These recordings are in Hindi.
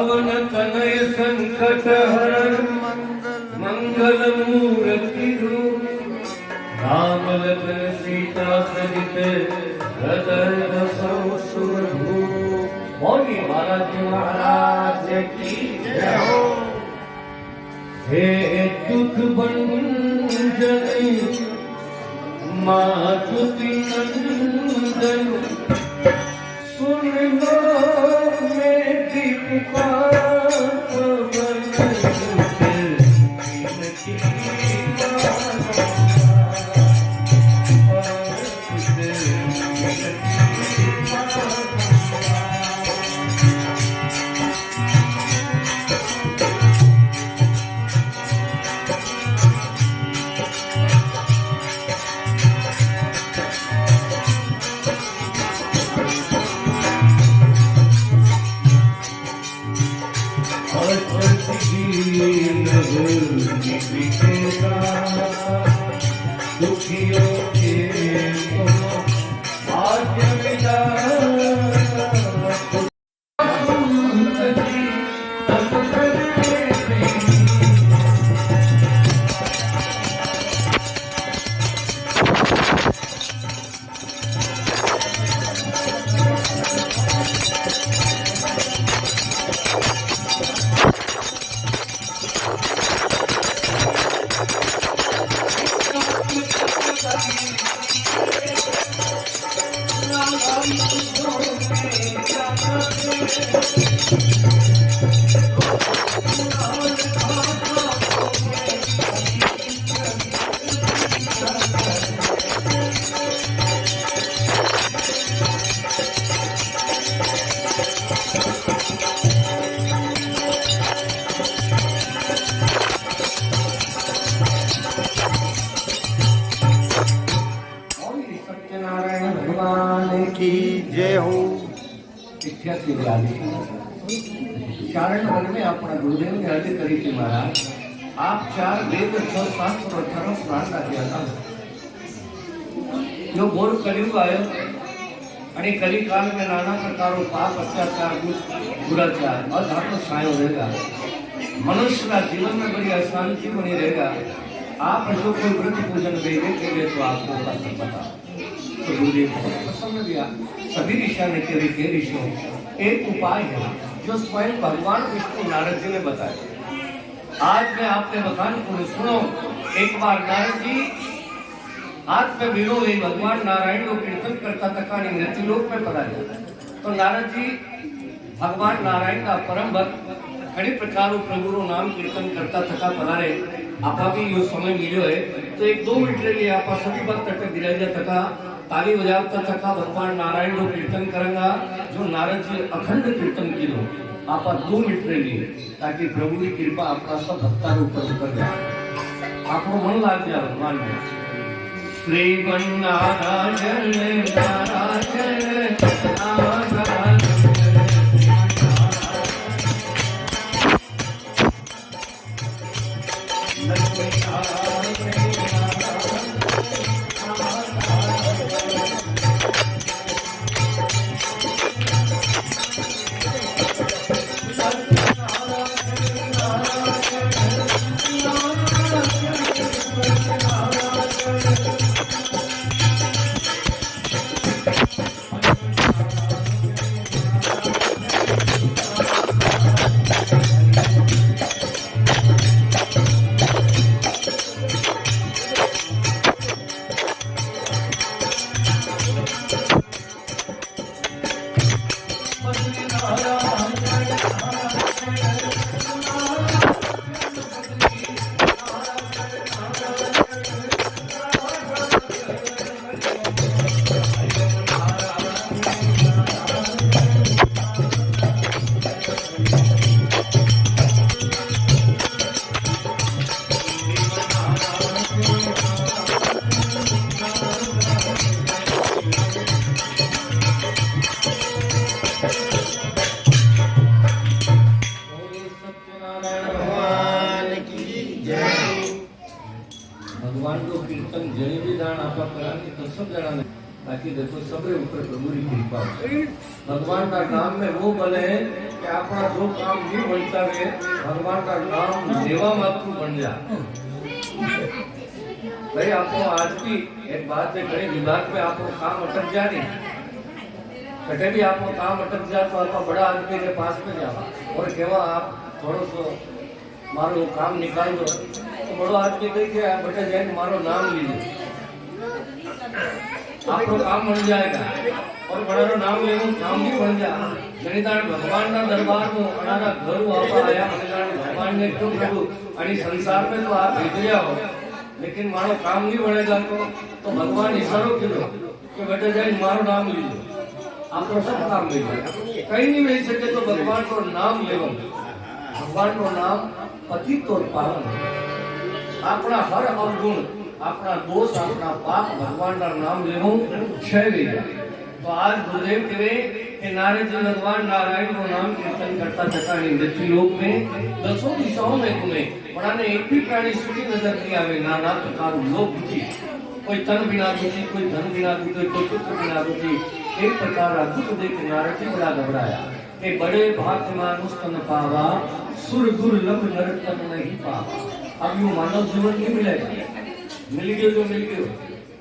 पवन तनय संकट हरण मंगल मूर्ति रूप राम लखन सीता सहित हृदय बसौ सुरभूप। बोली बालाजी महाराज की जय हो। हे दुख भंजन मातुति नंदन सुन लो मेरी पुकार पवन दुखियों के भाग्य मिला जय हो। कारण वर्ग में अपना गुरुदेव ने अर्ज करी थी महाराज, आप 4 वेद 6 शास्त्र और 18 पुराण राख्या था। जो घोर कलयुग आयो आणि कलिकाल में नाना प्रकारों पाप अत्याचार दुराचार अधर्म छायो रहेगा। मनुष्य का जीवन में बड़ी अशांति बनी रहेगा। आप जो कोई व्रत पूजन देने के लिए तो आपको पता तो गुरुदेव प्रसन्न दिया। सभी ऋषियों ने के ऋषियों एक उपाय है जो स्वयं भगवान विष्णु नारद जी ने बताया। आज मैं आपके बखान को सुनो। एक बार नारद जी हाथ में वीणु ले भगवान नारायण को कीर्तन करता तका नृत्य लोक में पधारे। तो नारद जी भगवान नारायण का परम भक्त घणी प्रकार प्रभु नाम कीर्तन करता तका पधारे। आपा भी यो समय मिलो है तो 1-2 मिनट लिए आपा सभी भक्त तक गिराया तका ताली बजावता तका भगवान नारायण को कीर्तन करेंगा। जो नारद जी अखंड कीर्तन किलो आप 2 मिनट लिए ताकि प्रभु की कृपा आपका सब भक्ता ऊपर उतर जाए। आपको मन लाग जाए भगवान में। श्री नारायण नारायण नारायण बाकी देखो सबरे ऊपर प्रभु की कृपा। भगवान का नाम में वो बल है कि अपना जो काम नहीं बनता है भगवान का नाम लेवा मात्र बन जा। भाई आपको आज की एक बात है, कहीं विभाग में आपको काम अटक जा नहीं, कटे भी आपको काम अटक जा तो आपका बड़ा आदमी के पास में जावा और कहवा आप थोड़ो सो मारो काम निकाल दो, तो बड़ो आदमी कही के आप बटे जाए मारो नाम लीजिए, आपको काम बन जाएगा और बड़ा नाम ले काम भी बन जा। जनितान भगवान ना दरबार में अनारा घर वापा आया भगवान ने क्यों प्रभु आणि संसार में तो आप भेज जाओ, लेकिन मारो काम नहीं बनेगा तो भगवान इशारो किया कि बेटे जाए मारो नाम लीजिए, आपको सब काम मिल जाएगा। कहीं नहीं मिल सके तो भगवान को नाम ले, भगवान को नाम पतित और पावन, अपना हर अवगुण अपना दोष अपना पाप भगवान का नाम लेवो क्षय हो जाए। तो आज गुरुदेव कहे कि नारद जी भगवान नारायण को नाम कीर्तन करता था मृत्यु लोक में 10 दिशाओं में घूमे, बड़ा एक भी प्राणी सुखी नजर नहीं आवे, नाना प्रकार लोग दुखी, कोई तन बिना दुखी, कोई धन बिना दुखी, कोई पुत्र बिना दुखी। एक प्रकार अद्भुत देख नारद जी बड़ा घबराया कि बड़े भाग्य मानुष तन पावा, सुर दुर्लभ नर तन नहीं पावा। अब यू मानव जीवन नहीं मिलेगा, मिल गयो जो मिल गयो।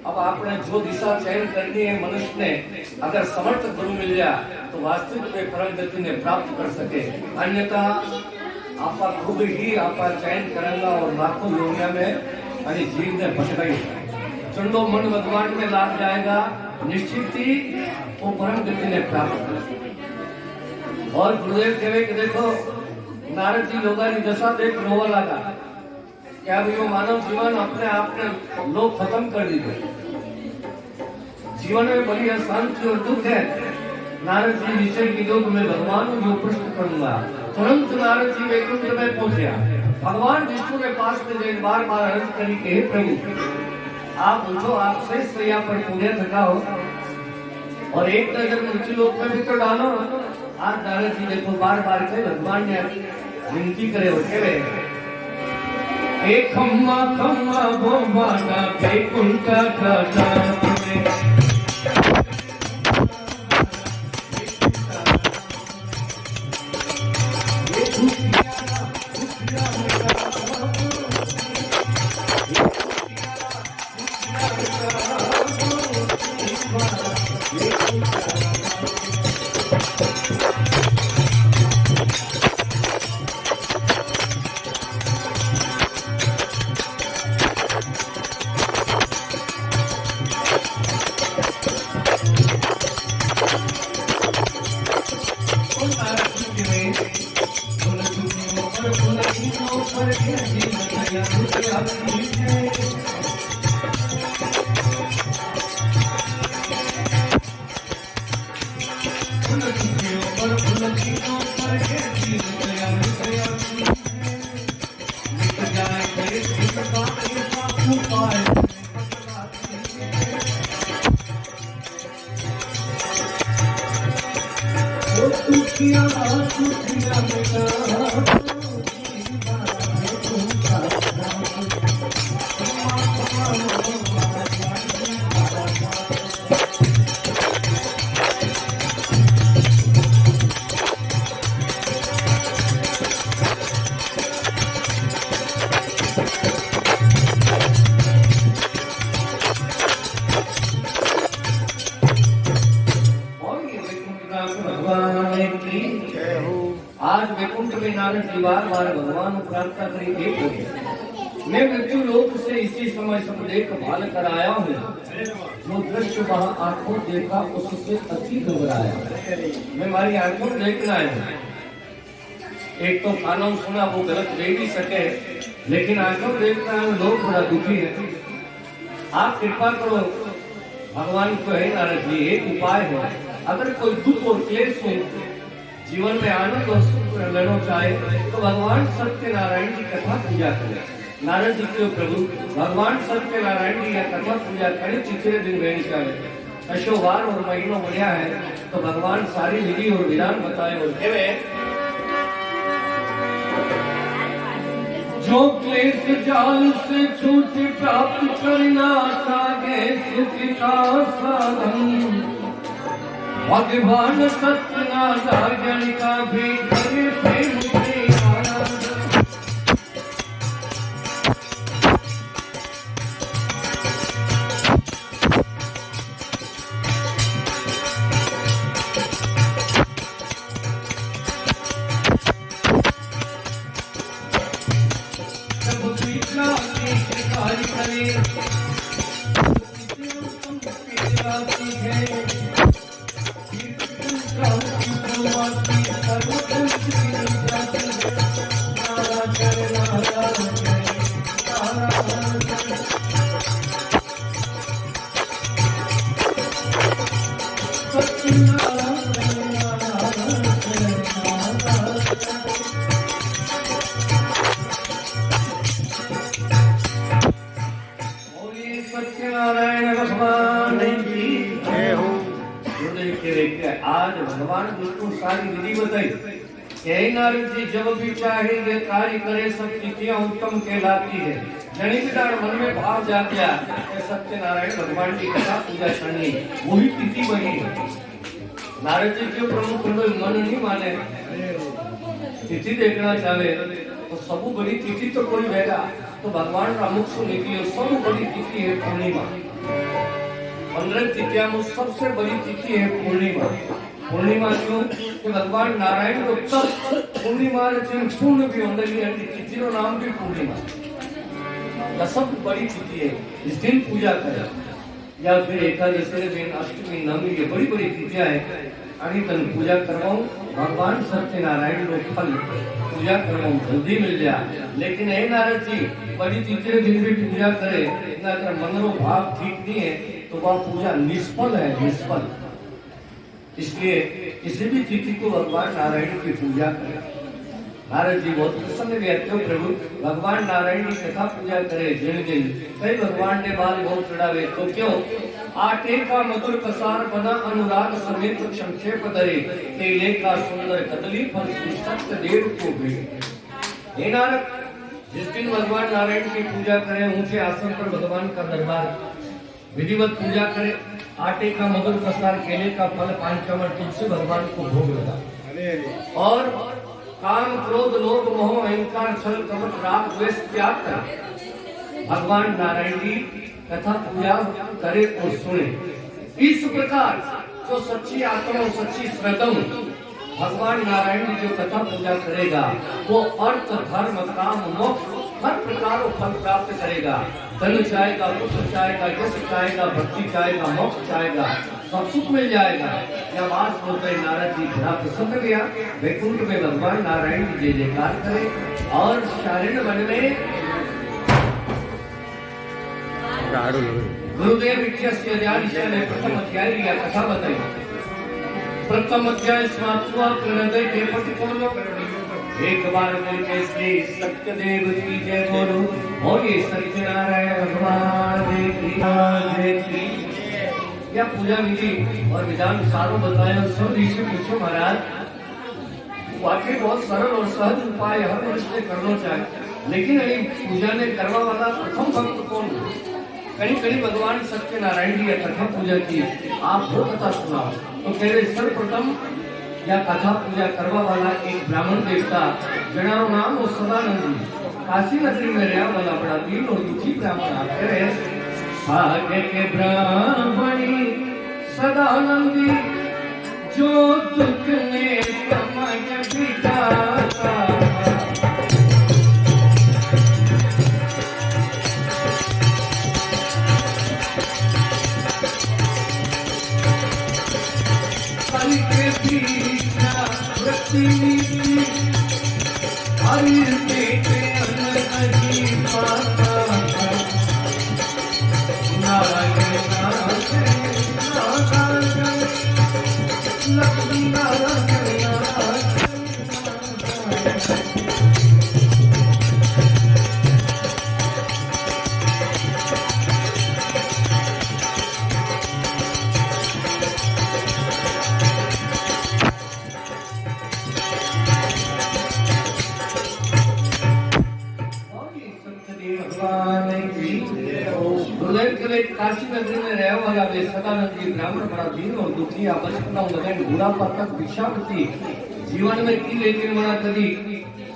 अब आपने जो दिशा चयन करनी है मनुष्य ने अगर समर्थ गुरु मिल जाए तो वास्तविक में परम गति ने प्राप्त कर सके, अन्यथा आपका खुद ही आपका चयन करेगा और लाखों योनिया में अनि जीव ने भटकाई चंडो मन भगवान में लाग जाएगा, निश्चित ही वो परम गति ने प्राप्त कर। और गुरुदेव कहे कि देखो नारद जी लोगों की दशा देख रोवा लगा, क्या भी वो मानव जीवन अपने आप ने लोग खत्म कर दिए, जीवन में बड़ी अशांति और दुख है। नारद जी निश्चय की योग में भगवान को प्रश्न करूंगा। तुरंत नारद जी वैकुंठ में पहुंचा, भगवान विष्णु के पास में गए, बार बार अर्ज करी कि हे प्रभु आप पूछो, आप सही सैया पर पुण्य थका हो और एक नजर मृत्यु लोक में भी तो डालो। आज नारद जी देखो बार बार के भगवान ने विनती करे हो के एक खम्मा खम्मा भोमाना वैकुंठ का आज वैकुंठ में नारद जी बार बार भगवान प्रार्थना करी एक हो गया। मैं मृत्यु लोक से इसी समय सब देख भाल कर आया हूँ, जो दृश्य वहाँ आंखों देखा उससे अति घबराया। मैं हमारी आंखों देखना है, एक तो कानों सुना वो गलत दे भी सके, लेकिन आंखों देखना है लोग थोड़ा दुखी है। आप कृपा करो भगवान को है नारद जी एक उपाय है, अगर कोई दुख और क्लेश हो जीवन में आनंद और सुख लेना चाहे तो भगवान सत्यनारायण की कथा पूजा करें। नारद जी के प्रभु भगवान सत्यनारायण जी की कथा पूजा करें, तीसरे दिन वेणी चाहे अशोवार और महीनों बढ़िया है तो भगवान सारी विधि और विधान बताए और कहे जो क्लेश जाल से छूट प्राप्त करना सागे सुख का साधन भगवान सत्यनारायण राधा जन का भी करे प्रेम से आराधना। जब कृष्णा के कार्य करे सत्यनारायण भगवान की जय हो। आज भगवान बिल्कुल सारी विधि बताई। नारद जी जब भी चाहे ये कार्य करे सब तिथियां उत्तम कहलाती है। जनी बिदार मन में भाव जा गया सत्यनारायण भगवान की कथा पूजा करनी वही तिथि बनी। नारद जी क्यों प्रमुख मन नहीं माने तिथि देखना चाहे तो सब बड़ी तिथि तो कोई रहेगा तो भगवान का मुख से निकली सब बड़ी तिथि है पूर्णिमा। 15 तिथियां में सबसे बड़ी तिथि है पूर्णिमा। पूर्णिमा क्यों कि भगवान नारायण को तब पूर्णिमा पूर्ण भी होने की तिथि का नाम भी पूर्णिमा। सब बड़ी तिथि है इस दिन पूजा करें या फिर एकादशी दिन अष्टमी नवमी ये बड़ी बड़ी तिथियां है आणि तन पूजा करवाऊं भगवान सत्यनारायण लोग फल पूजा करवाऊं जल्दी मिल जाए। लेकिन हे नारद जी बड़ी तिथि दिन भी पूजा करे इतना अगर मनरो भाव ठीक नहीं है तो वह पूजा निष्फल है निष्फल। इसलिए किसी भी तिथि को भगवान नारायण की पूजा करें। नारद जी बहुत प्रसन्न हुए क्यों प्रभु भगवान नारायण की कथा पूजा करे जिन दिन कई भगवान ने बाल बहुत चढ़ावे तो क्यों आटे का मधुर कसार बना अनुराग समेत संक्षेप दरे केले का सुंदर कदली फल सत्य देव को भी। हे नारद जिस दिन भगवान नारायण की पूजा करें ऊंचे आसन पर भगवान का दरबार विधिवत पूजा करें आटे का मधुर कसार केले का फल पांचमर तुलसी भगवान को भोग लगा और काम क्रोध लोभ मोह अहंकार छल कपट राग द्वेष त्याग कर भगवान नारायण की कथा पूजा करे और सुने। इस प्रकार जो सच्ची आत्मा और सच्ची श्रद्धा भगवान नारायण की जो कथा पूजा करेगा वो अर्थ धर्म काम मोक्ष हर प्रकार फल प्राप्त करेगा। धन चाहेगा पुत्र चाहेगा यश चाहेगा भक्ति चाहेगा मोक्ष चाहेगा सब सुख मिल जाएगा। जब आज होते नारद जी बड़ा प्रसन्न गया वैकुंठ में भगवान नारायण की जय जयकार करे और शारीन वन में गुरुदेव ने प्रथम अध्याय लिया कथा बताई। प्रथम अध्याय समाप्त हुआ प्रणदय के पति बोलो एक बार करके श्री सत्यदेव की जय बोलो और ये सत्यनारायण भगवान की यह पूजा विधि और विधान सारों बताया सब ऋषि पूछो महाराज वाकई बहुत सरल और सहज उपाय हर मनुष्य करना चाहिए। लेकिन अभी पूजा ने करवा वाला प्रथम भक्त कौन कहीं कहीं भगवान सत्यनारायण जी कथा पूजा की आप वो कथा सुना तो कह रहे सर्वप्रथम या कथा पूजा करवा वाला एक ब्राह्मण देवता जनारो नाम वो सदानंद जी काशी नगरी में रहने वाला बड़ा दीन और दुखी ब्राह्मण आते रहे भाग्य के ब्राह्मणी सदानंदी जो दुख ने समझ बिताता हरि पेटे अनहरी पाता नारायण लक्ष्मी बोले काशी नगरी में रहे वाला वे सदानंद जी ब्राह्मण बड़ा दीन और दुखी आ बचपना लगन बुढ़ापा तक भिक्षावृत्ति जीवन में की, लेकिन मना कभी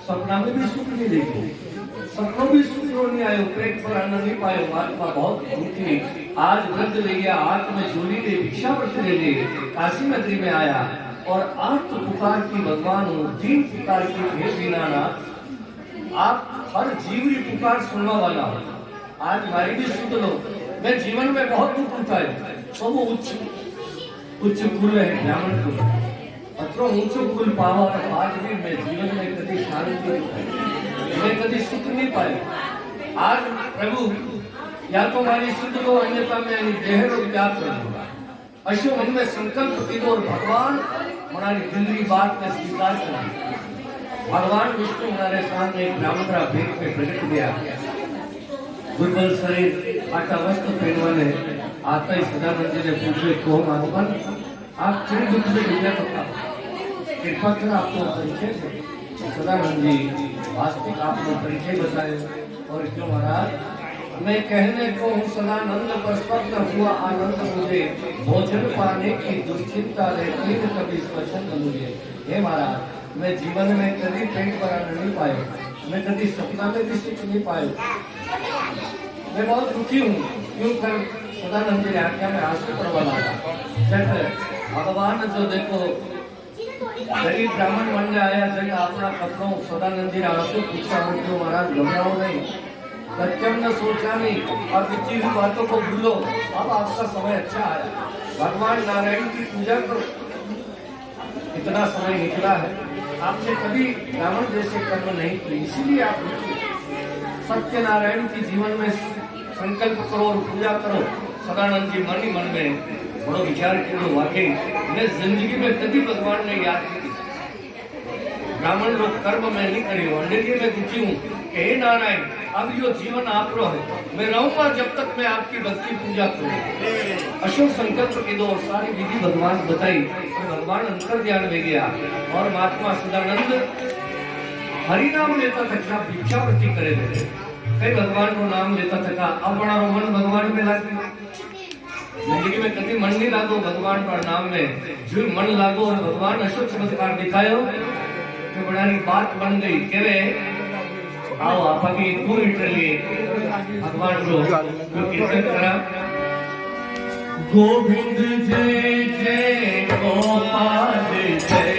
सपना में भी सुख नहीं देखो, सपनों भी सुख नहीं आयो, पेट पर अन्न नहीं पायो, महात्मा बहुत दुखी। आज वृद्ध ले गया, हाथ में झोली ले भिक्षावृत्ति ले ले काशी नगरी में आया और आर्त पुकार की भगवान हो, दीन पुकार की हे दीनानाथ, आप हर जीवरी पुकार सुनने वाला हो। आज हमारी भी सुन लो, मैं जीवन में बहुत दुख उठाए, सब उच्च कुल है ब्राह्मण कुल, अत्रो ऊंचो कुल पावा, आज भी मैं जीवन में कभी शांति मैं कभी सुख नहीं पाया। आज प्रभु या तो हमारी सुध लो, अन्यथा मैं देह रो त्याग करूंगा। अशो मन में संकल्प की और भगवान हमारी दिल की बात में स्वीकार करें। भगवान विष्णु हमारे सामने एक ब्राह्मण भेद में प्रकट गया, दुर्बल शरीर, आटा वस्त्र पहनवाने आता ही सदानंद जी ने पूछे, को भगवान आप क्यों दुख में डूबे, कृपा कर आपको परिचय। सदानंद जी वास्तविक आपको परिचय बताए और क्यों महाराज मैं कहने को हूँ सदानंद, पर स्वप्न हुआ आनंद मुझे, भोजन पाने की दुश्चिंता रहती है कभी स्वच्छंद मुझे। हे महाराज मैं जीवन में कभी पेट भरा नहीं पाया, मैं कभी सपना में भी सुख नहीं पाया, मैं बहुत दुखी हूँ। क्यों कर सदानंद जी आज्ञा में आंसू पड़वा लगा। भगवान जो देखो गरीब ब्राह्मण बन में आया, जब अपना कपड़ों सदानंद जी आंसू पूछा, क्यों महाराज घबराओ नहीं, सत्यम न सोचा नहीं और बिची हुई बातों को भूलो, अब आपका समय अच्छा आया, भगवान नारायण की पूजा करो, इतना समय निकला है, आपने कभी ब्राह्मण जैसे कर्म नहीं किए, इसीलिए आप सत्यनारायण की जीवन में संकल्प करो और पूजा करो। सदानंद जी मन ही मन में बड़ो विचार करो, वाकई मैं जिंदगी में कभी भगवान ने याद की, ब्राह्मण लोग कर्म में नहीं करी, अंडे में दुखी हूँ, हे नारायण अब यो जीवन आप रो है, मैं रहूंगा जब तक मैं आपकी भक्ति पूजा करूँ। अशोक संकल्प की दो सारी विधि भगवान बताई और भगवान अंतर ध्यान में गया और महात्मा सदानंद हरि नाम लेता था, भिक्षावृत्ति करे थे, कई भगवान को नाम लेता था, अपना मन भगवान में लग जिंदगी में कभी मन नहीं लागो भगवान पर नाम में, जो मन लागो और भगवान अशोक चमत्कार दिखायो तो बड़ा बात बन गई। केवे आओ आप अभी 2 मिनट लिए भगवान को कीर्तन करा। गोविंद जय जय गोपाल जय जय,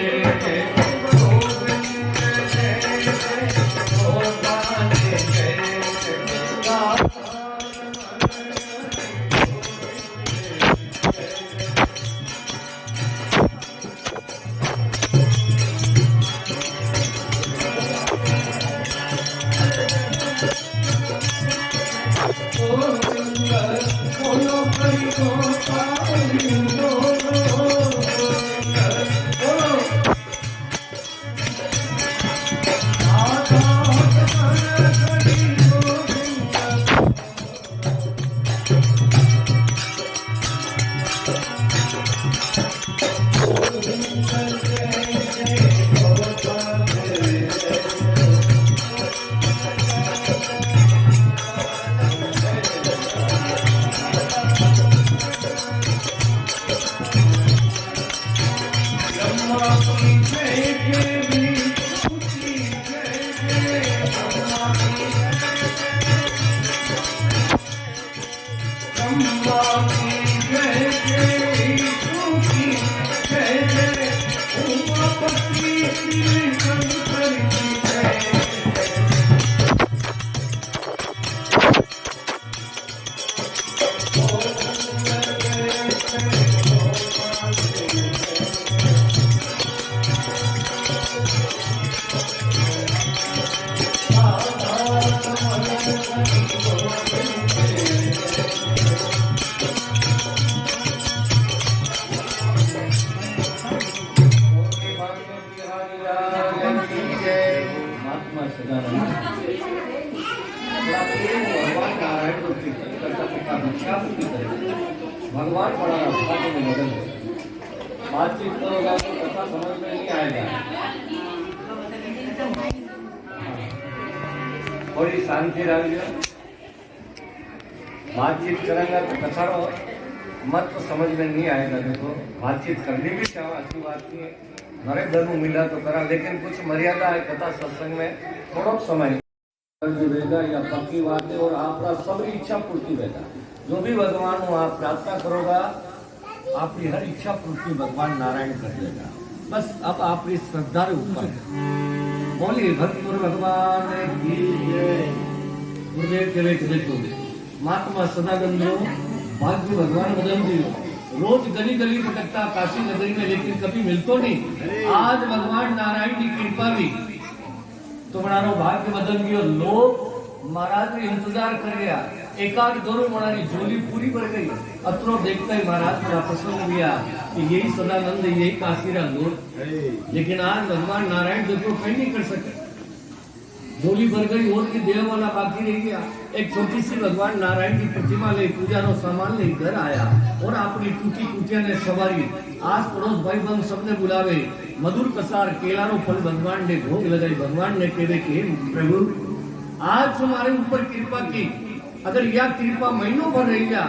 भगवान बड़ा मदद बातचीत करोगा तो कथा समझ में नहीं आएगा। थोड़ी शांति रहिए। बातचीत करेंगे तो कथारो मत तो समझ में नहीं आएगा। देखो बातचीत करनी भी क्या अच्छी बात नहीं है, नरे धर्म मिला तो करा, लेकिन कुछ मर्यादा है कथा सत्संग में। थोड़ा समय रहेगा या पक्की बातें और आपका सभी इच्छा पूर्ति रहेगा। जो भी भगवान हो आप प्रार्थना करोगा, आपकी हर इच्छा पूर्ति भगवान नारायण कर देगा। बस अब आपकी श्रद्धा के ऊपर है। बोलिए भक्तपुर भगवान की जय। गुरुदेव के महात्मा सदानंद भाग्य भगवान मदन जी रोज गली गली भटकता काशी नगरी में, लेकिन कभी मिलतो नहीं। आज भगवान नारायण की कृपा भी तुम्हारा भाग्य बदल गयो। लोग महाराज ने इंतजार कर गया, एकाध दोनों मनारी झोली पूरी भर गई। अतरो देखता ही महाराज बड़ा प्रसन्न हुआ कि यही सदानंद यही काशीरा लोग। लेकिन आज भगवान नारायण देखो कहीं नहीं कर सके, झोली भर गई और की देह वाला बाकी रह गया। एक छोटी सी भगवान नारायण की प्रतिमा ले पूजा नो सामान ले घर आया और अपनी टूटी कुटिया ने सवारी। आज पड़ोस भाई बंद सबने बुलावे, मधुर कसार केलारो फल भगवान ने भोग लगाई। भगवान ने कहे कि प्रभु आज तुम्हारे ऊपर कृपा की, अगर यह कृपा महीनों भर रही जा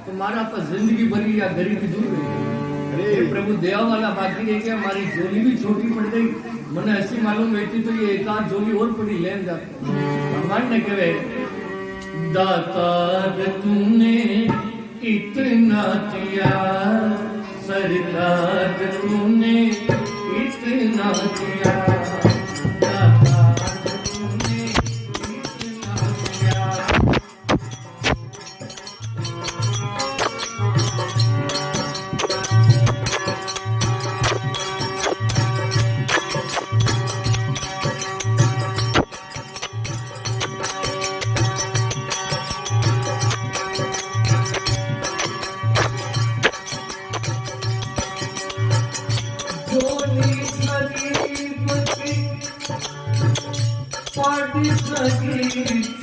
तो मारा तो जिंदगी भरी या गरीबी दूर रही। अरे प्रभु देवा वाला बाकी रह गया, हमारी झोली भी छोटी पड़ गई। मैंने ऐसी मालूम रहती तो ये एक आध झोली और पड़ी लेन जाती। भगवान ने कहे दाता तूने इतना किया, सरकार तूने इतना किया, दाता तूने इतना किया।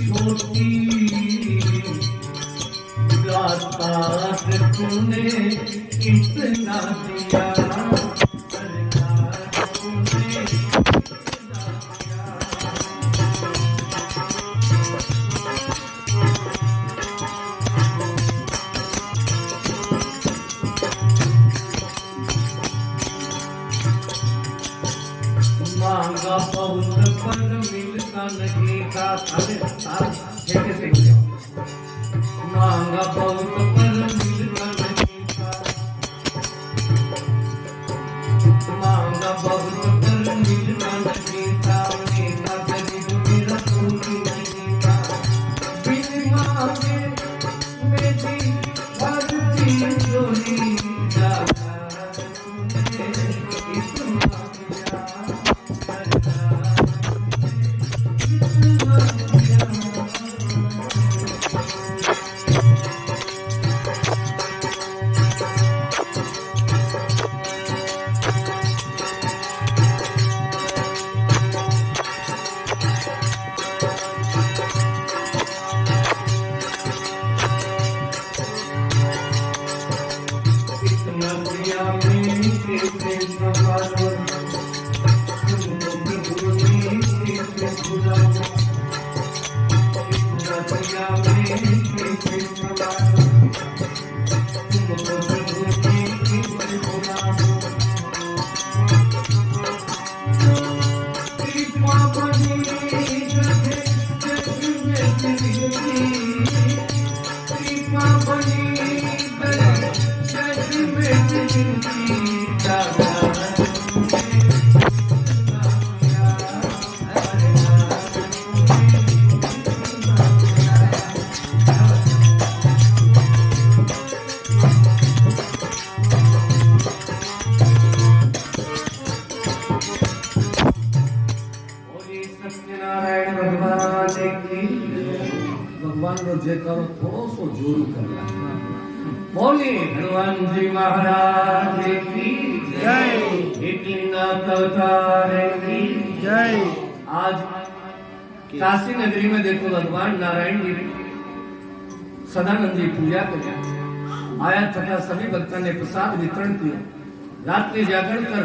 छोटी दाता तूने इतना दिया, सरकार तूने इतना दिया। मांगा बहुत पर मिलता नहीं था। मांगा बहुत पर मिलता नहीं था, मांगा बहुत पर मिलता नहीं था, मेरा गरीब मेरा कोई नहीं था। बिन मांगे मेरी भक्ति चोरी जाता तूने इतना किया, भगवान नो जयकारो थोड़ो सो जोर करला। बोले हनुमान जी महाराज की जय, एकनाथ अवतार की जय। आज काशी नगरी में देखो भगवान नारायण जी सदानंद जी पूजा कर आया तथा सभी भक्तों ने प्रसाद वितरण किया। रात्रि जागरण कर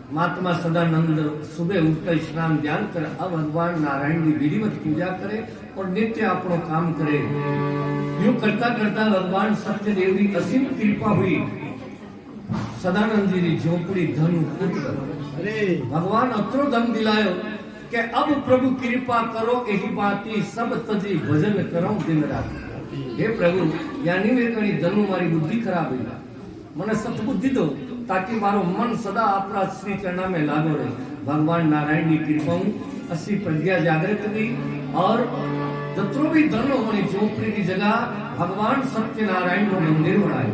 महात्मा सदानंद सुबह उठकर स्नान ध्यान कर अब भगवान नारायण की विधिवत पूजा करे और नित्य अपनो काम करे। यूं करता करता भगवान सत्यदेव की असीम कृपा हुई। सदानंद जी की झोपड़ी धन अरे भगवान अतरो धन दिलायो कि अब प्रभु कृपा करो यही बाती सब तजी भजन करो दिन रात। हे प्रभु यानी में कणी धनु मारी बुद्धि खराब हुई मने सतबुद्धि दो ताकि मारो मन सदा अपना श्री चरणा में लागो रहे। भगवान नारायण की कृपा असी प्रज्ञा जागृत हुई और जत्रो भी धन होनी झोपड़ी की जगह भगवान सत्यनारायण को मंदिर बनाए।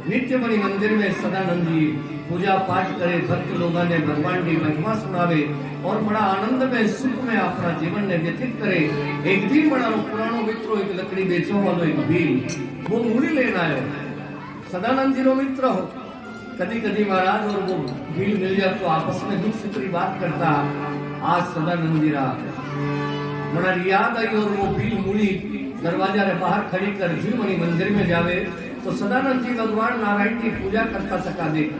नित्य बनी मंदिर में सदानंद जी पूजा पाठ करे, भक्त लोगों ने भगवान की महिमा सुनावे और बड़ा आनंद में सुख में अपना जीवन ने व्यतीत करे। एक दिन बड़ा पुरानो मित्रों एक लकड़ी बेचो वालो एक भील वो मूड़ी लेना आयो। सदानंद जी रो मित्र हो कदी कदी महाराज और वो भील मिल जाए तो आपस में दुख सुख की बात करता। आज सदानंद जी रा बड़ा याद आई और वो भील मूड़ी दरवाजा रे बाहर खड़ी कर जी मनी मंदिर में जावे तो सदानंद जी भगवान नारायण की पूजा करता सका दे।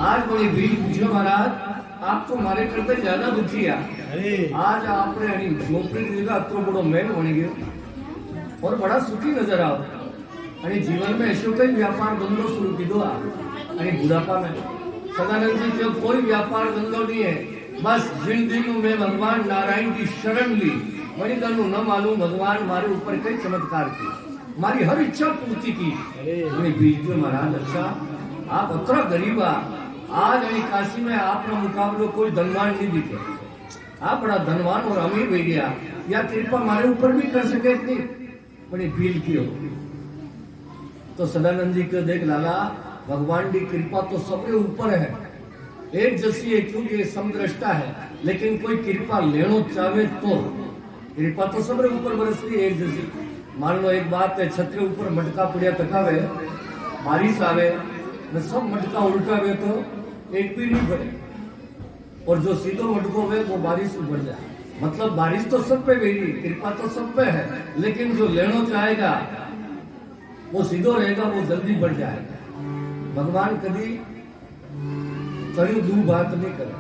आज बड़ी भीड़ पूछो महाराज आप तो मारे करते ज्यादा दुखी आज आपने झोपड़ी की जगह अतो बड़ो महल बनी गयो और बड़ा सुखी नजर आओ અને જીવનમાં એસો કઈ વ્યાપાર ધંધો शुरू कीधो અને बुढ़ापा में सदानंद जी जो कोई व्यापार धंधो नहीं है बस जिंदगी में भगवान नारायण की शरण ली वही तनु न मालूम भगवान मारे ऊपर कई चमत्कार की मारी हर इच्छा पूर्ति की। बीजो महाराज अच्छा आप अतरा गरीबा आज काशी में आपका मुकाबलो कोई धनवान नहीं दिखे। आप बड़ा धनवान और अमीर हो गया या कृपा मारे ऊपर भी कर सके नहीं बड़ी भील की हो। तो सदानंद जी को देख लाला भगवान की कृपा तो सबके ऊपर है एक जैसी है क्योंकि ये समदृष्टा है लेकिन कोई कृपा लेनो चाहे तो कृपा तो सबके ऊपर बरसती है एक जैसी। मान लो एक बात है छतरे ऊपर मटका पड़िया तकावे बारिश आवे न सब मटका उल्टावे तो एक भी नहीं भरे और जो सीधो मटको वे वो बारिश में बढ़ जाए। मतलब बारिश तो सब पे गई कृपा तो सब पे है लेकिन जो लेनो चाहेगा वो सीधो रहेगा वो जल्दी बढ़ जाएगा। भगवान कभी कड़ी दू बात नहीं करे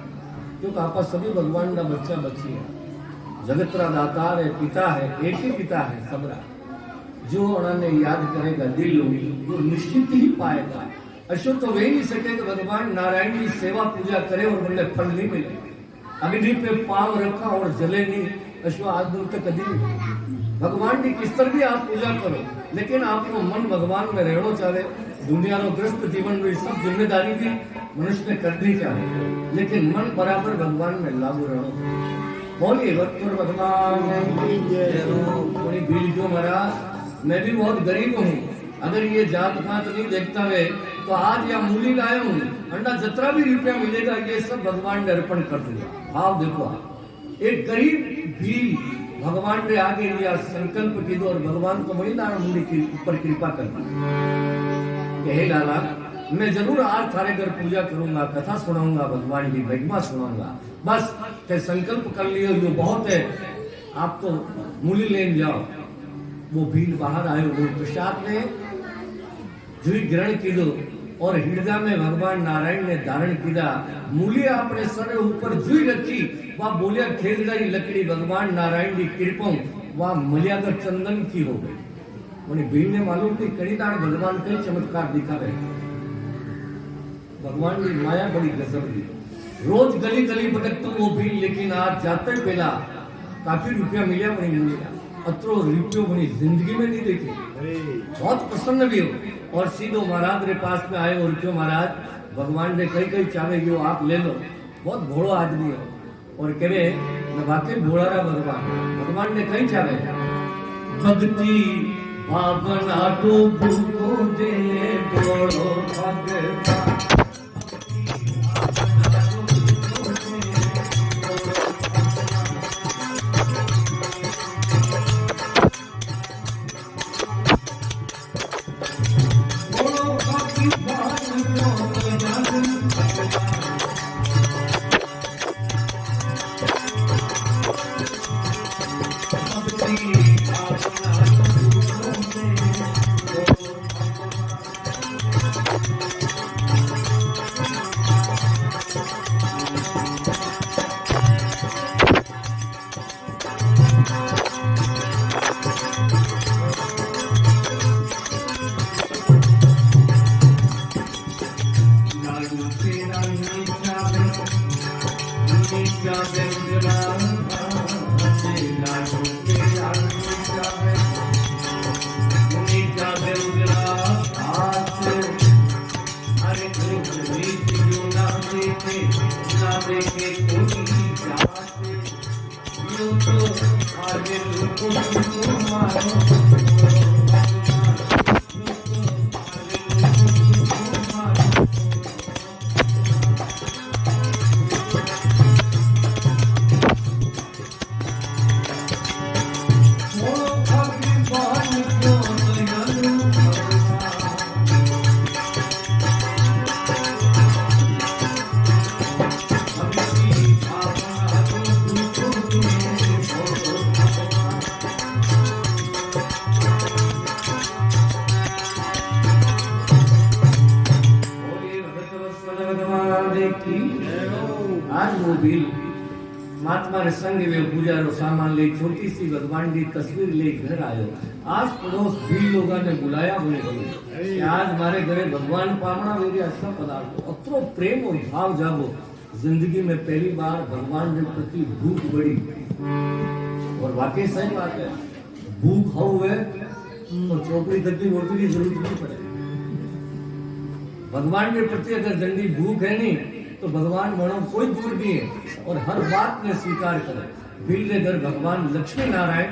क्योंकि आप सभी भगवान का बच्चा बच्ची है जगतरा दातार है पिता है एक ही पिता है सबरा जो उन्होंने याद करेगा दिल होगी वो निश्चित ही पाएगा। अशो तो वे नहीं सके कि भगवान नारायण की सेवा पूजा करे और उन्हें फल नहीं मिले। अग्नि पे पाव रखा और जले नहीं अशो आज दूर तक कभी भगवान की किस तरह भी आप पूजा करो लेकिन आपको मन भगवान में रहना चाहे दुनिया रो ग्रस्त जीवन में सब जिम्मेदारी भी मनुष्य ने करनी चाहिए लेकिन मन बराबर भगवान में लागू रहना। बोलिए भक्तों भगवान बील जो महाराज मैं भी बहुत गरीब हूँ अगर ये जात पात नहीं देखता वे तो आज या मूली लाया हूँ अंडा जितना भी रुपया मिलेगा ये सब भगवान ने अर्पण कर दूंगा। भाव देखो एक गरीब भील भगवान ने आगे लिया संकल्प की दो और भगवान को बड़ी दान मूली के ऊपर कृपा करना हे लाला मैं जरूर आज थारे घर पूजा करूंगा कथा सुनाऊंगा भगवान की महिमा सुनाऊंगा बस ते संकल्प कर लियो ये बहुत है आप तो मूली लेन जाओ। वो भीड़ बाहर आयो वो प्रसाद ने जुई ग्रहण की दो और हृदय में भगवान नारायण ने धारण किया मूल्य अपने सर ऊपर जुई रखी वह बोलिया खेलदारी लकड़ी भगवान नारायण की कृपा वह मलियागर चंदन की हो गई। उन्हें भीड़ ने मालूम कि कड़ी दान भगवान कई चमत्कार दिखा रहे भगवान की माया बड़ी गजब दी रोज गली गली भटकता वो भीड़ लेकिन आज जाते पहला काफी रुपया मिला बनी मिलेगा अत्रो रुपयो बनी जिंदगी में नहीं देखी बहुत प्रसन्न भी हो और सीधो महाराज के पास में आए और क्यों महाराज भगवान ने कई कई चावे जो आप ले लो बहुत भोड़ो आदमी है और कहे मैं वाकई भोड़ा रहा भगवान ने कई चावे भक्ति भावना तो भूको दे भोड़ो भगवान आज वो भील महात्मा रे संग में पूजा रो सामान ले छोटी सी भगवान की तस्वीर ले घर आयो। आज पड़ोस भील लोगा ने बुलाया बोले कि आज मारे घरे भगवान पामणा वेरी अच्छा पदार्थ अतरो प्रेम और भाव जागो। जिंदगी में पहली बार भगवान के प्रति भूख बढ़ी और वाकई सही बात है। भूख हुए तो चौकड़ी तक की रोटी की जरूरत नहीं पड़े। भगवान के प्रति अगर जंगी भूख है नहीं तो भगवान बनो कोई दूर नहीं है और हर बात में स्वीकार करे। भील के घर भगवान लक्ष्मी नारायण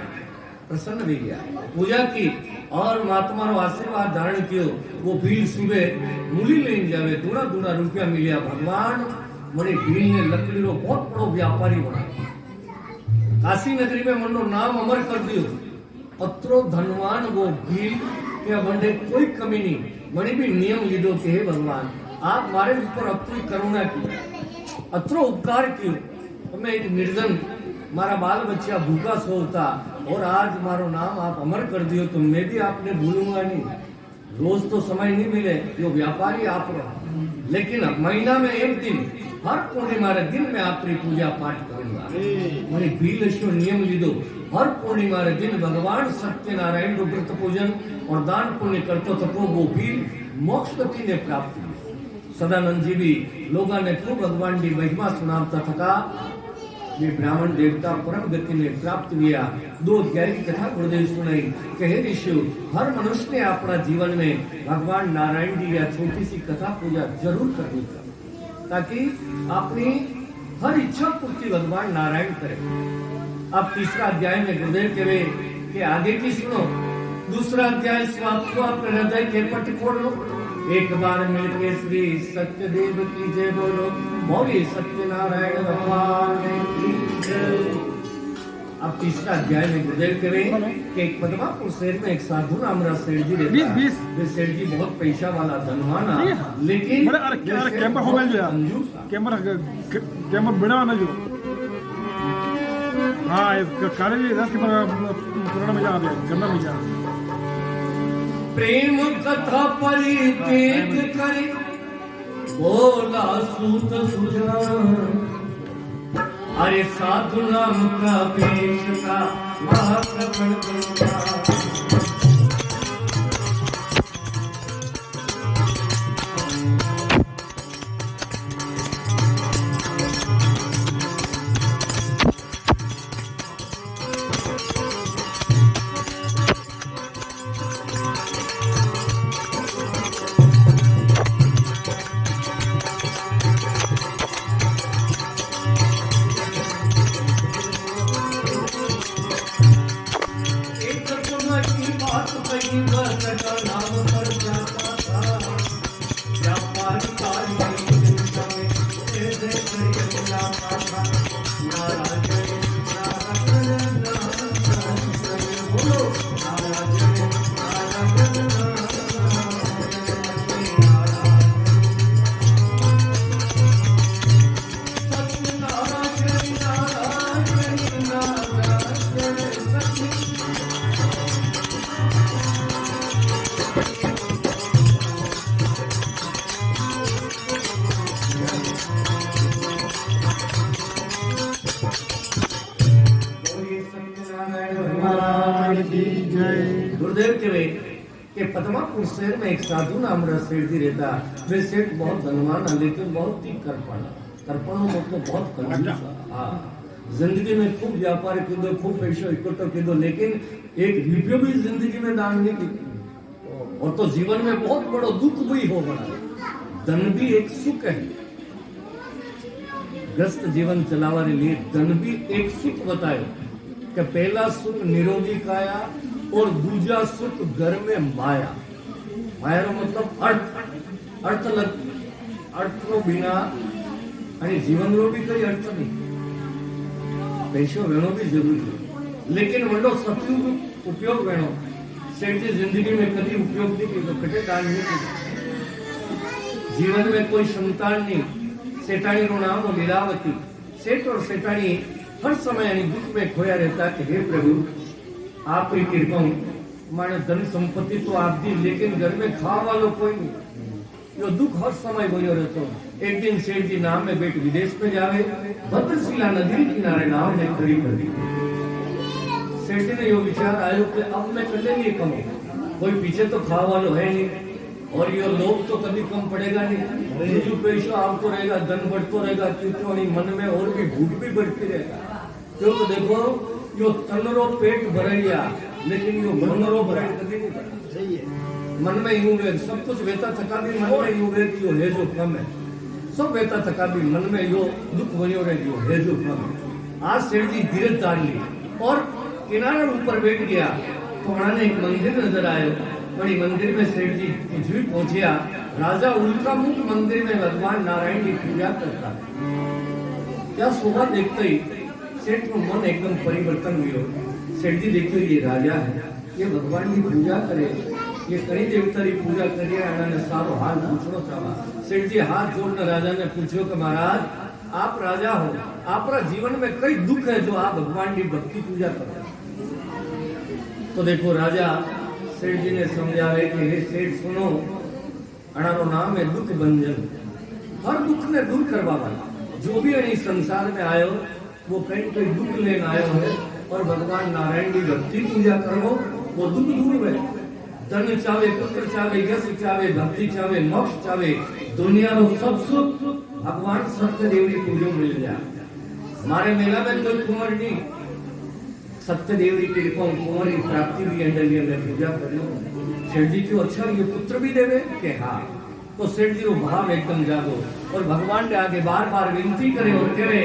प्रसन्न भी गया, पूजा की और महात्मा रो आशीर्वाद धारण कियो। वो भील सुबह मूली लेन जावे, दूना दूना रुपया मिलिया। भगवान बड़े भील ने लकड़ी रो बहुत बड़ो व्यापारी बना, काशी नगरी में मनो नाम अमर कर दियो। अत्रो धनवान वो भील के बंदे कोई कमी नहीं। बड़ी भी नियम लीधो के हे भगवान आप मारे ऊपर अतरी करुणा की, अतरो उपकार कियो। तो मैं एक निर्धन मारा बाल बच्चा भूखा सोता और आज मारो नाम आप अमर कर दियो तो मैं भी आपने भूलूंगा नहीं। रोज तो समय नहीं मिले, यो व्यापारी आप रहो, लेकिन महीना में एक दिन हर पूर्णिमा रे दिन में आपकी पूजा पाठ करूंगा। मैंने भील नियम लीधो, हर पूर्णिमा रे दिन भगवान सत्यनारायण को व्रत पूजन और दान पुण्य करतो तपो वो भील मोक्ष गति ने प्राप्त हुई। सदानंद जी भी लोगों ने खूब भगवान की महिमा सुनाता थका। ये ब्राह्मण देवता परम गति ने प्राप्त किया। 2 अध्याय की कथा गुरुदेव सुनाई। कहे ऋषि हर मनुष्य ने अपना जीवन में भगवान नारायण जी या छोटी सी कथा पूजा जरूर करनी चाहिए ताकि अपनी हर इच्छा पूर्ति भगवान नारायण करे। अब 3रा अध्याय में गुरुदेव कहे कि आगे की सुनो। 2रा अध्याय स्वात्मा हृदय के पट खोल लो। एक बार मिलके श्री सत्यदेव की जय बोलो, मौली सत्यनारायण भगवान की जय। अब 3रा अध्याय में गुरुदेव करें कि एक पद्मापुर शहर में एक साधु नाम रा सेठ जी रहता है। वे सेठ जी बहुत पैसा वाला धनवाना, लेकिन कैमरा हो गया, कैमरा बिना ना जो हाँ काले जी रस के पुराना में जा गया, गंदा में जा। प्रेम कथा परिपेत करे बोला सूत सुजान। अरे साधु नाम का पेश का महाप्रकरण करूंगा। गुरुदेव के कि पद्मापुर शहर में एक साधु नाम रा सेठ जी रहता। वे सेठ बहुत धनवान है लेकिन बहुत ही कर्पण मतलब बहुत कंजूस। हाँ, जिंदगी में खूब व्यापार कीधो, खूब पैसो इकट्ठो कीधो, लेकिन एक रुपयो भी जिंदगी में दान नहीं की। और तो जीवन में बहुत बड़ो दुख भी हो बना। धन भी एक सुख है, ग्रस्त जीवन चलावा लिए धन भी एक सुख बतायो कि पहला सुख निरोगी काया और दूजा सुख घर में माया। माया रो मतलब अर्थ अर्थ रो बिना અને જીવનનો भी कोई अर्थ नहीं। पैसो वेणो भी जरूरी है, लेकिन वडो सतयुग उपयोग वेणो। सेठ जी जिंदगी में कभी उपयोग नहीं किया, कटे दान नहीं किया। जीवन में कोई संतान नहीं। सेठानी रो नाम लीलावती। सेठ और सेठानी हर समय यानी दुख में खोया रहता कि हे प्रभु आपकी कृपा माने धन संपत्ति तो आप दी, लेकिन घर में खावा वालो कोई नहीं। यो दुख हर समय बोलियो रहतो। एक दिन सेठ जी नाव में बैठ विदेश में जावे, भद्रशिला नदी किनारे नाव ने खड़ी कर दी। सेठ जी ने यो विचार आयो कि अब मैं कर लेंगे कम, कोई पीछे तो खावा वालो है नहीं और ये लोग तो कभी कम पड़ेगा नहीं। जो पैसा आपको रहेगा, धन बढ़तो रहेगा, क्यों नहीं मन में और भी भूख भी बढ़ती रहेगा। क्योंकि देखो यो तनरो पेट भरैया, लेकिन यो मनरो पेट कभी नहीं भरा। सही है, मन में यूं वे सब कुछ वेता थका भी मन में यूं वे कि यो है जो कम है, सब वेता थका भी मन में यो दुख बनियो रहे जो है जो कम है। आज सेठ जी धीरज धार ली और किनारे ऊपर बैठ गया तो उन्होंने एक मंदिर नजर आयो। बड़ी मंदिर में सेठ जी कुछ भी पहुंचिया। राजा उल्का मुख मंदिर में भगवान नारायण की पूजा करता है। क्या शोभा देखते ही सेठ को मन एकदम परिवर्तन हुआ। सेठ जी देखियो ये राजा है, ये भगवान की पूजा करे, ये कई देवता की पूजा करिए। उन्होंने सारो हाल पूछना चाहा। सेठ जी हाथ जोड़कर राजा ने पूछो कि महाराज आप राजा हो, आपका जीवन में कई दुख है जो आप भगवान की भक्ति पूजा करो। तो देखो राजा सेठ जी ने समझावे कि हे सेठ सुनो, अनारो नाम है दुख भंजन। हर दुख ने दूर करवा वाला जो भी इस संसार में आयो वो कई दुख लेने आयो है, और भगवान नारायण की भक्ति पूजा करो वो दुख दूर है। धन चावे, पुत्र चावे, यश चावे, भक्ति चावे, मोक्ष चावे, दुनिया रो सब सुख भगवान सत्यदेव की पूजो मिल जाए। हमारे मेला में कोई कुंवर नहीं, सत्यदेव की कृपा कुंवर की प्राप्ति भी अंडलिया में पूजा करो। सेठ जी क्यों अच्छा ये पुत्र भी देवे के हाँ, तो सेठ जी वो भाव एकदम जागो और भगवान के आगे बार बार विनती करे और करे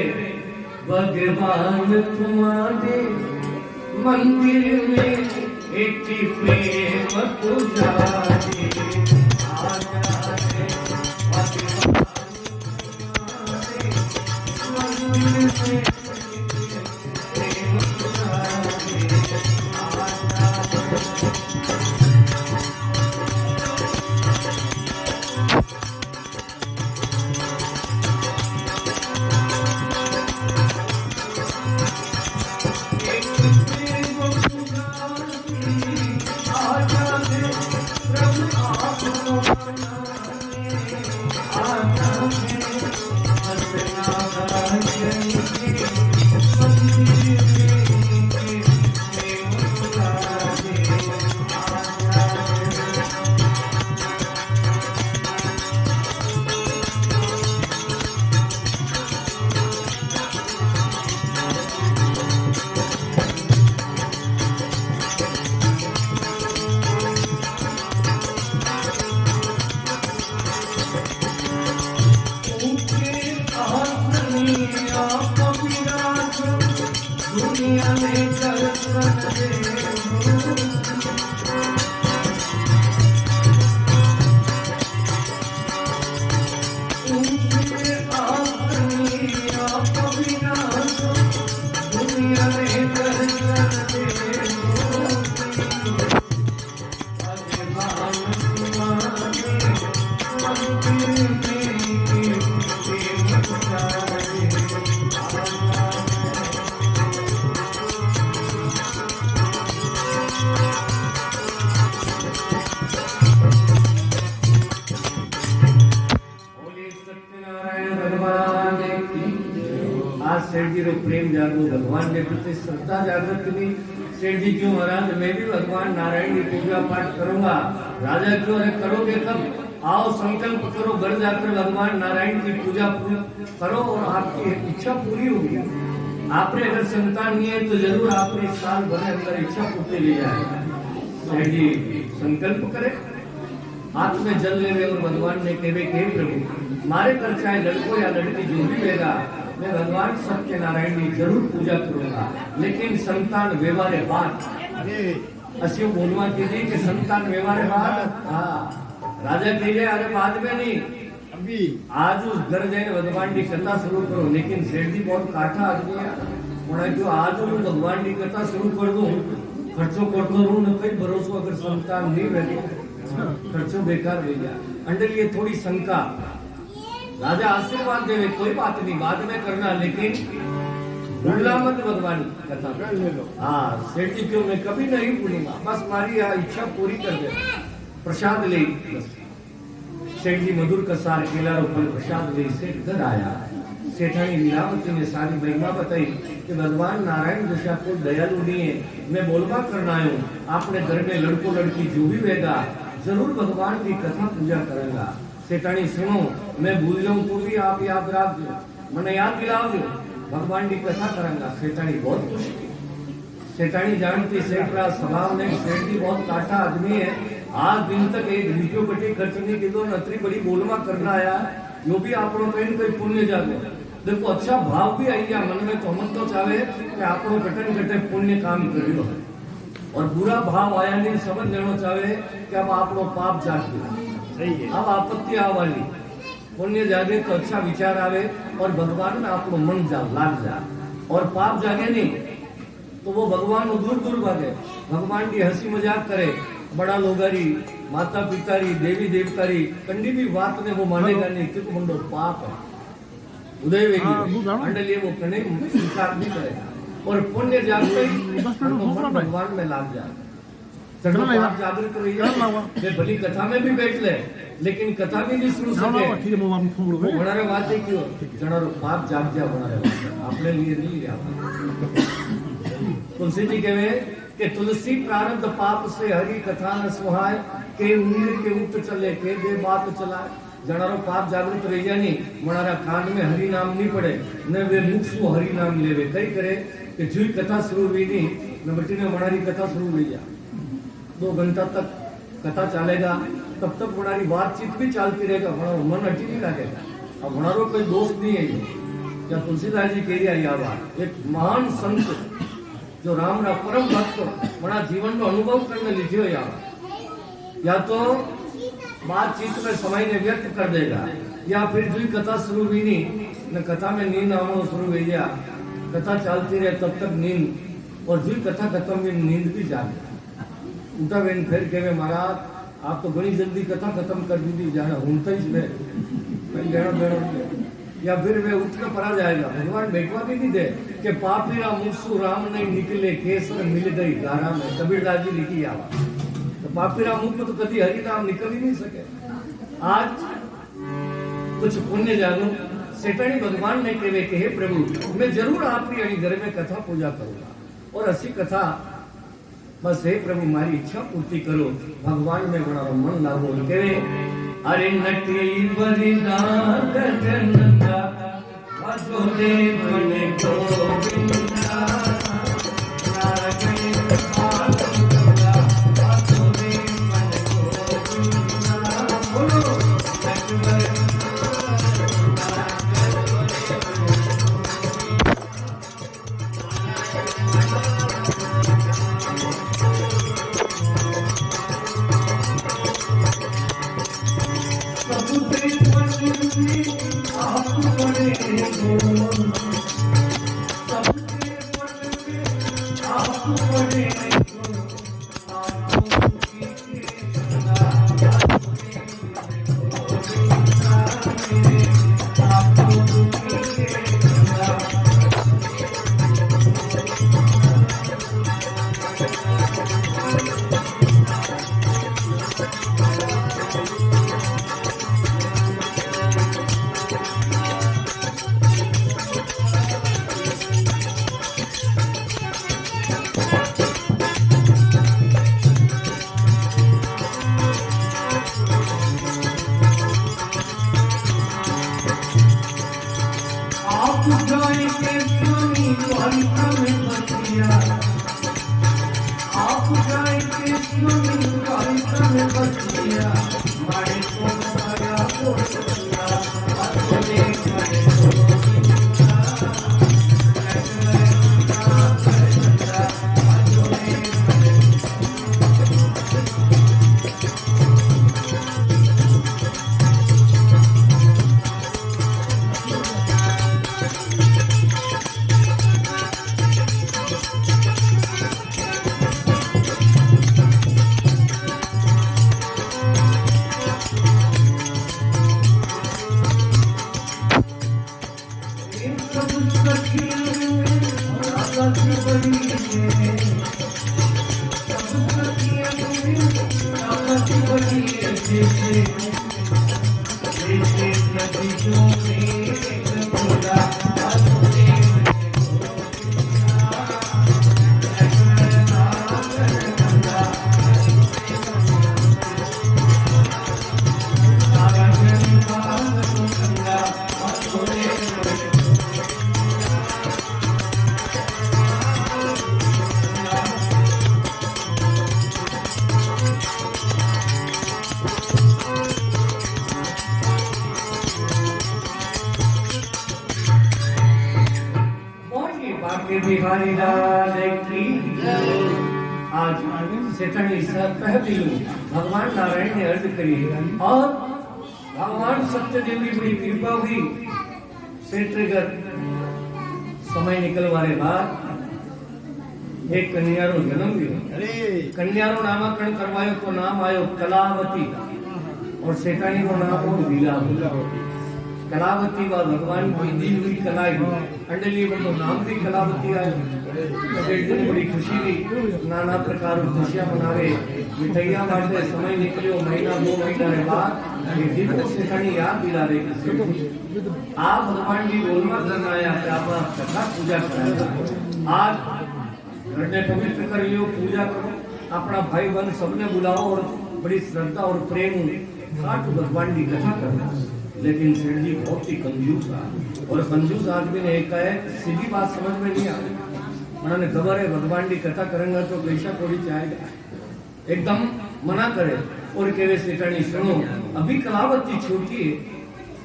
भगवान तुम्हारे मंदिर में एक प्रेम पुजारी सेठ जी रो प्रेम जागो, भगवान के प्रति श्रद्धा जागृत हुई। सेठ जी क्यों महाराज मैं भी भगवान नारायण की पूजा पाठ करूंगा। राजा क्यों अरे करोगे कब? आओ संकल्प करो, घर जाकर भगवान नारायण की पूजा करो और आपकी इच्छा पूरी होगी। आपने अगर संतान नहीं है तो जरूर आपने साल भर अंदर इच्छा पूर्ति ले जाएगा। सेठ जी संकल्प करे, हाथ में जल ले और भगवान ने कहे के प्रभु मारे कर चाहे लड़को या लड़की जो भी लेगा, मैं भगवान सत्य नारायण की जरूर पूजा करूंगा, लेकिन संतान व्यवहार बात असियों बोलवा कीजिए कि संतान व्यवहार बात। हाँ राजा कहिए अरे बाद में नहीं, अभी आज उस घर जाए भगवान की कथा शुरू करो। लेकिन सेठ जी बहुत काठा आदमी है, जो आज हूँ भगवान की कथा शुरू कर दूं, खर्चो करतो रहूं न कई भरोसो अगर संतान नहीं रहे खर्चो बेकार रह गया। अंडर ये थोड़ी शंका, राजा आशीर्वाद देवे कोई बात नहीं बाद में करना, लेकिन भूलना मत भगवान कथा। हाँ सेठ जी क्यों मैं कभी नहीं भूलूंगा, बस हमारी इच्छा पूरी कर दे। प्रसाद ले सेठ जी मधुर कसार केला फल प्रसाद ले सेठ घर आया। सेठानी लीलावती ने सारी महिमा बताई कि भगवान नारायण जैसा कोई दयालु नहीं है। मैं बोलबा करना आयो, आपने घर में लड़को लड़की जो भी रहेगा जरूर भगवान की कथा पूजा करेगा। सेठानी सुनो, मैं भूल जाऊं तो भी आप याद रखो, मैंने याद दिलाओ, भगवान की कथा करेंगा। सेठानी बहुत खुश थी। सेठानी जानती सेठ का स्वभाव नहीं, सेठ जी बहुत काठा आदमी है। आज दिन तक एक वीडियो बटी खर्च नहीं की, नतरी बड़ी बोलवा करना आया, यो भी आपनो कहीं कोई पुण्य जागे। देखो अच्छा भाव भी आई गया मन में, तो हम तो चाहे कि आपनो कटन कटे पुण्य काम करियो, और बुरा भाव आया नहीं समझ लेना चाहे कि अब आपनो पाप जाग गया, अब आपत्ति आवाली, पुण्य जागे तो अच्छा विचार आवे और भगवान में आपको मन जा लाग जा, और पाप जागे नहीं तो वो भगवान दूर दूर भागे। भगवान की हंसी मजाक करे, बड़ा लोगारी माता पितारी देवी देवतारी कंडी भी बात ने वो मानेगा नहीं, क्योंकि मंडो पाप है उदय अंडलिए वो कने स्वीकार नहीं करेगा। और पुण्य जागते ही भगवान में लाग जाए। जागृत रहिए, भली कथा में भी बैठ ले, लेकिन कथा भी नहीं सुन सके बनारे बात है क्यों जनारो पाप जाग जा बनारे अपने लिए नहीं लिया। तुलसी जी कहे कि तुलसी प्रारब्ध पाप से हरि कथा न सुहाय, के उंगली के उठ चले के दे बात चलाए। जनारो पाप जागृत रह जा नहीं, मनारा कान में हरि नाम नहीं पड़े, न वे मुख सु हरि नाम लेवे। कई करे कि जुई कथा शुरू हुई नहीं, न बटी ने मनारी कथा शुरू हुई जा 2 घंटा तक कथा चलेगा, तब तक हमारी बातचीत भी चलती रहेगा, हमारा मन अटी नहीं लगेगा। अब हमारो कोई दोस्त नहीं है। क्या तुलसीदास जी कह रहा बात, एक महान संत जो राम रा परम भक्त बड़ा जीवन में अनुभव करने लीजिए या तो बातचीत में समय ने व्यक्त कर देगा, या फिर जो कथा शुरू हुई नहीं न कथा में नींद आना शुरू हो गया, कथा चलती रहे तब तक नींद, और जो कथा खत्म हुई नींद भी जागे। उठा बेन फिर कहे महाराज आप तो बड़ी जल्दी कथा खत्म कर दी थी, जाना हूं तो कहीं लेना देना, या फिर वे उठकर पड़ा जाएगा। भगवान बैठवा भी नहीं दे कि पापीरा मुसु राम नहीं निकले केसर मिल गई गारा में, कबीरदास जी लिखी आवा। तो पापीरा मुख तो कभी हरि नाम निकल ही नहीं सके। आज कुछ पुण्य जानो, सेठानी भगवान ने कहे कि हे प्रभु मैं जरूर आपकी घर में कथा पूजा करूंगा, और ऐसी कथा बस हे प्रभु हमारी इच्छा पूर्ति करो, भगवान में बड़ा मन लागो। कहे अरे नटी बलिदान जनता वसुदेव ने गोविंदा नारायण पालुला वसुदेव ने गोविंदा बोलो सब बिहारी लाल की आज सेठनी पहली भगवान नारायण ने अर्ज करी और भगवान सत्यदेव की बड़ी कृपा हुई। सेठगर समय निकलवाने बाद एक कन्यारो जन्म लियो। कन्यारो नामकरण करवायो तो नाम आयो कलावती और सेठानी को नाम हो लीलावती। कलावती व भगवान की दी हुई कलाई अंडली में तो नाम भी कलावती आयो। तो एक दिन बड़ी खुशी हुई, नाना प्रकार की खुशियां मनावे, मिठाइयां बांटे। समय निकलियो महीना 2 महीना के बाद एक दिन को सेठानी याद दिला रही कि आप भगवान जी बोलवा करना आया कि आप कथा पूजा कराएगा। आज घर में पवित्र कर लियो, पूजा करो, अपना भाई बहन सबने बुलाओ और बड़ी श्रद्धा और प्रेम खाट भगवान की कथा करना। लेकिन सेठ जी बहुत ही कंजूस था और कंजूस आदमी ने एक है सीधी बात समझ में नहीं आई। उन्होंने खबर है भगवान की कथा करेंगे तो पैसा थोड़ी चाहेगा, एकदम मना करे और कहे सेठानी सुनो अभी कलावती छोटी है,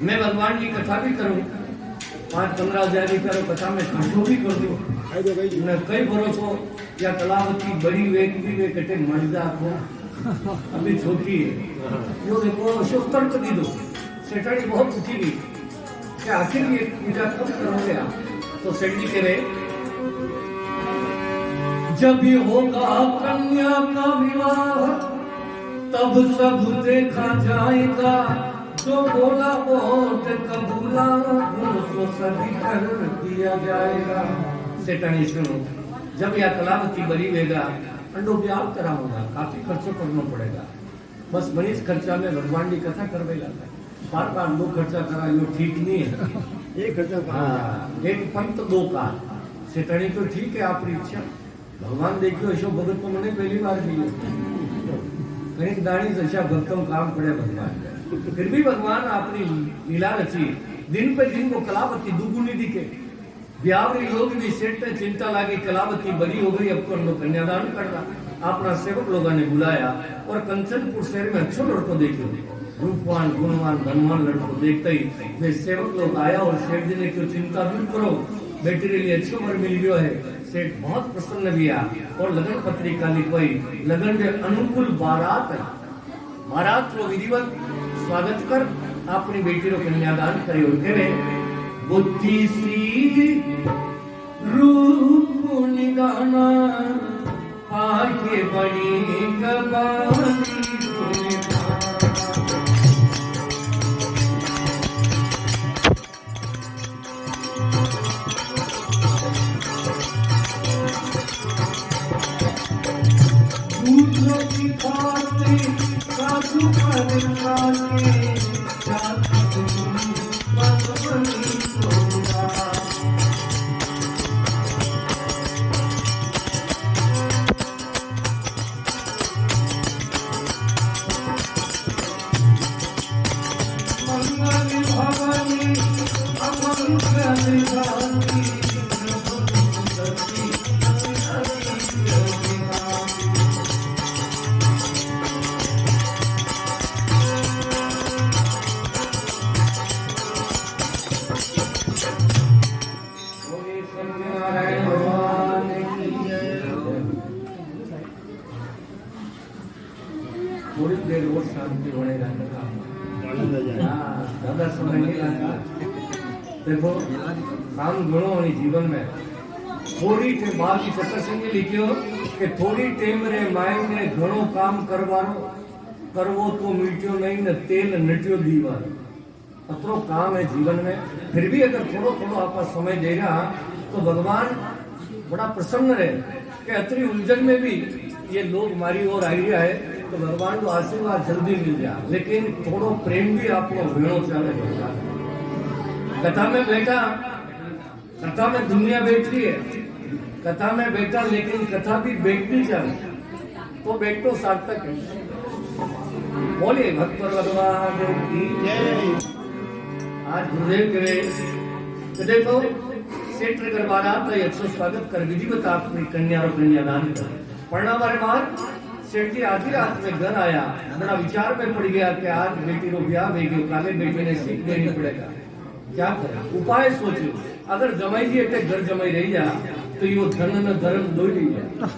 मैं भगवान की कथा भी करूं, 5-15 हजार की करो कथा में खर्चो भी कर दो। कई भरोसो या कलावती बड़ी व्यक्ति वे कटे मर जाओ अभी छोटी है, जो देखो अशोक तर्क दी दो। सेठानी बहुत पूछी गई कि आखिर ये पूजा कब करोगे आप? तो सेठ जी कह रहे जब भी होगा कन्या का विवाह तब सब देखा जाएगा, जो बोला वोट कबूला उसको सभी कर दिया जाएगा। सेठानी सुनो, जब यह कलावती बड़ी वेगा अंडो ब्याह कराऊंगा, काफी खर्चो करना पड़ेगा, बस बड़ी खर्चा में भगवान की कथा करवे जाता है। बार 2 खर्चा करा यो ठीक नहीं है। एक खर्चा एक पंत 2 काल सेठानी तो ठीक है आपकी इच्छा, भगवान देखियो अशोक भगत तो मैंने पहली बार मिले कहीं दाणी जैसा भक्तों काम पड़े भगवान, फिर भी भगवान अपनी लीला रची। दिन पे दिन को कलावती दुगुनी दिखे, ब्यावरी लोग भी सेठ पे चिंता लगी, कलावती बड़ी हो गई, अब तो कन्यादान करना। अपना सेवक लोगों ने बुलाया और कंचनपुर शहर में अच्छो लड़को देखो, रूपवान गुणवान धनवान लड़को देखते ही वे सेवक लोग आया और सेठ जी ने क्यों चिंता दूर करो, बेटी के लिए अच्छो वर मिल गयो है। सेठ बहुत प्रसन्न हुआ और लगन पत्रिका लिखवाई। लगन के अनुकूल बारात को विधिवत स्वागत कर अपनी बेटी को कन्यादान करे और कहे बुद्धि सी रूप निगाना आके बड़ी कबानी शांति बनेगा। हाँ, ज्यादा समय नहीं लगता। देखो काम घणो होनी जीवन में थोड़ी टे बाकी चक्कर संगे लिखियो कि थोड़ी टेम रे माई ने घणो काम करवो तो मीट्यो नहीं न तेल नट्यो दीवार। अतरो काम है जीवन में, फिर भी अगर थोड़ो थोड़ो आपका समय देगा तो भगवान बड़ा प्रसन्न रहे कि अतरी उलझन में भी ये लोग हमारी ओर आइडिया है तो भगवान को आशीर्वाद जल्दी मिल जाए। लेकिन थोड़ो प्रेम भी आपको भेड़ो चाले भगवान। कथा में बैठा, कथा में दुनिया बैठी है, कथा में बैठा लेकिन कथा भी बैठनी चाहिए तो बैठो सार्थक है। बोलिए भक्त भगवान की जय। आज गुरुदेव कहे तो देखो सेठ करवाना तो अच्छा स्वागत कर विधिवत अपनी कन्या और कन्यादान कर पढ़ना बारे बाद सेठ जी आधी रात में घर आया, बड़ा विचार में पड़ गया कि आज बेटी को ब्याह देगी, काले बेटे ने सीख देनी पड़ेगा, क्या करे उपाय सोचो। अगर जमाई जी एक घर जमाई रही जा तो यो धन न धर्म दो ही जा।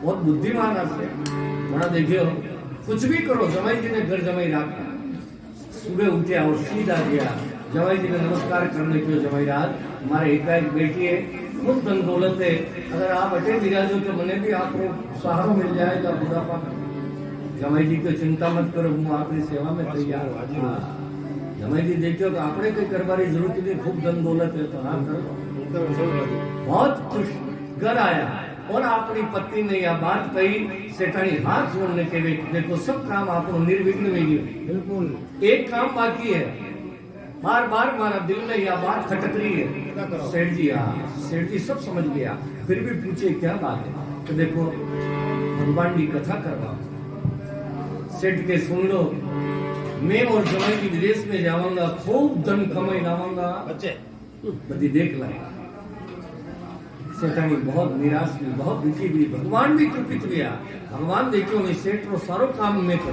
बहुत बुद्धिमान आपसे बड़ा देखियो कुछ भी करो जमाई जी ने घर जमाई रखा। सुबह उठा और सीधा गया जमाई जी ने नमस्कार करने के लिए। जमाई रात हमारे एकाएक बेटी है, खूब धन दौलत है, अगर आप अटे विराजो तो मने भी आपको सहारा मिल जाएगा बुढ़ापा में। जमाई जी को चिंता मत करो, हूँ आपकी सेवा में तैयार। जमाई जी देखियो तो आपने कोई करवारी जरूरत नहीं, खूब धन दौलत है तो हाँ करो। बहुत खुश घर आया और अपनी पत्नी ने यह बात कही, सेठानी हाथ जोड़ने के लिए देखो सब काम आपको निर्विघ्न में गए। बिल्कुल एक काम बाकी है, बार बार हमारा दिल में यह बात खटक रही है। सेठ जी हाँ, सेठ जी सब समझ गया, फिर भी पूछे क्या बात है तो देखो भगवान की कथा करवा। सेठ के सुन लो, मैं और जमाई की विदेश में जाऊंगा, खूब धन कमाई लाऊंगा, बदी देख लाएगा। सेठानी बहुत निराश हुई, बहुत दुखी हुई, भगवान भी कुपित हुआ। भगवान देखो मैं सेठ रो सारो काम में कर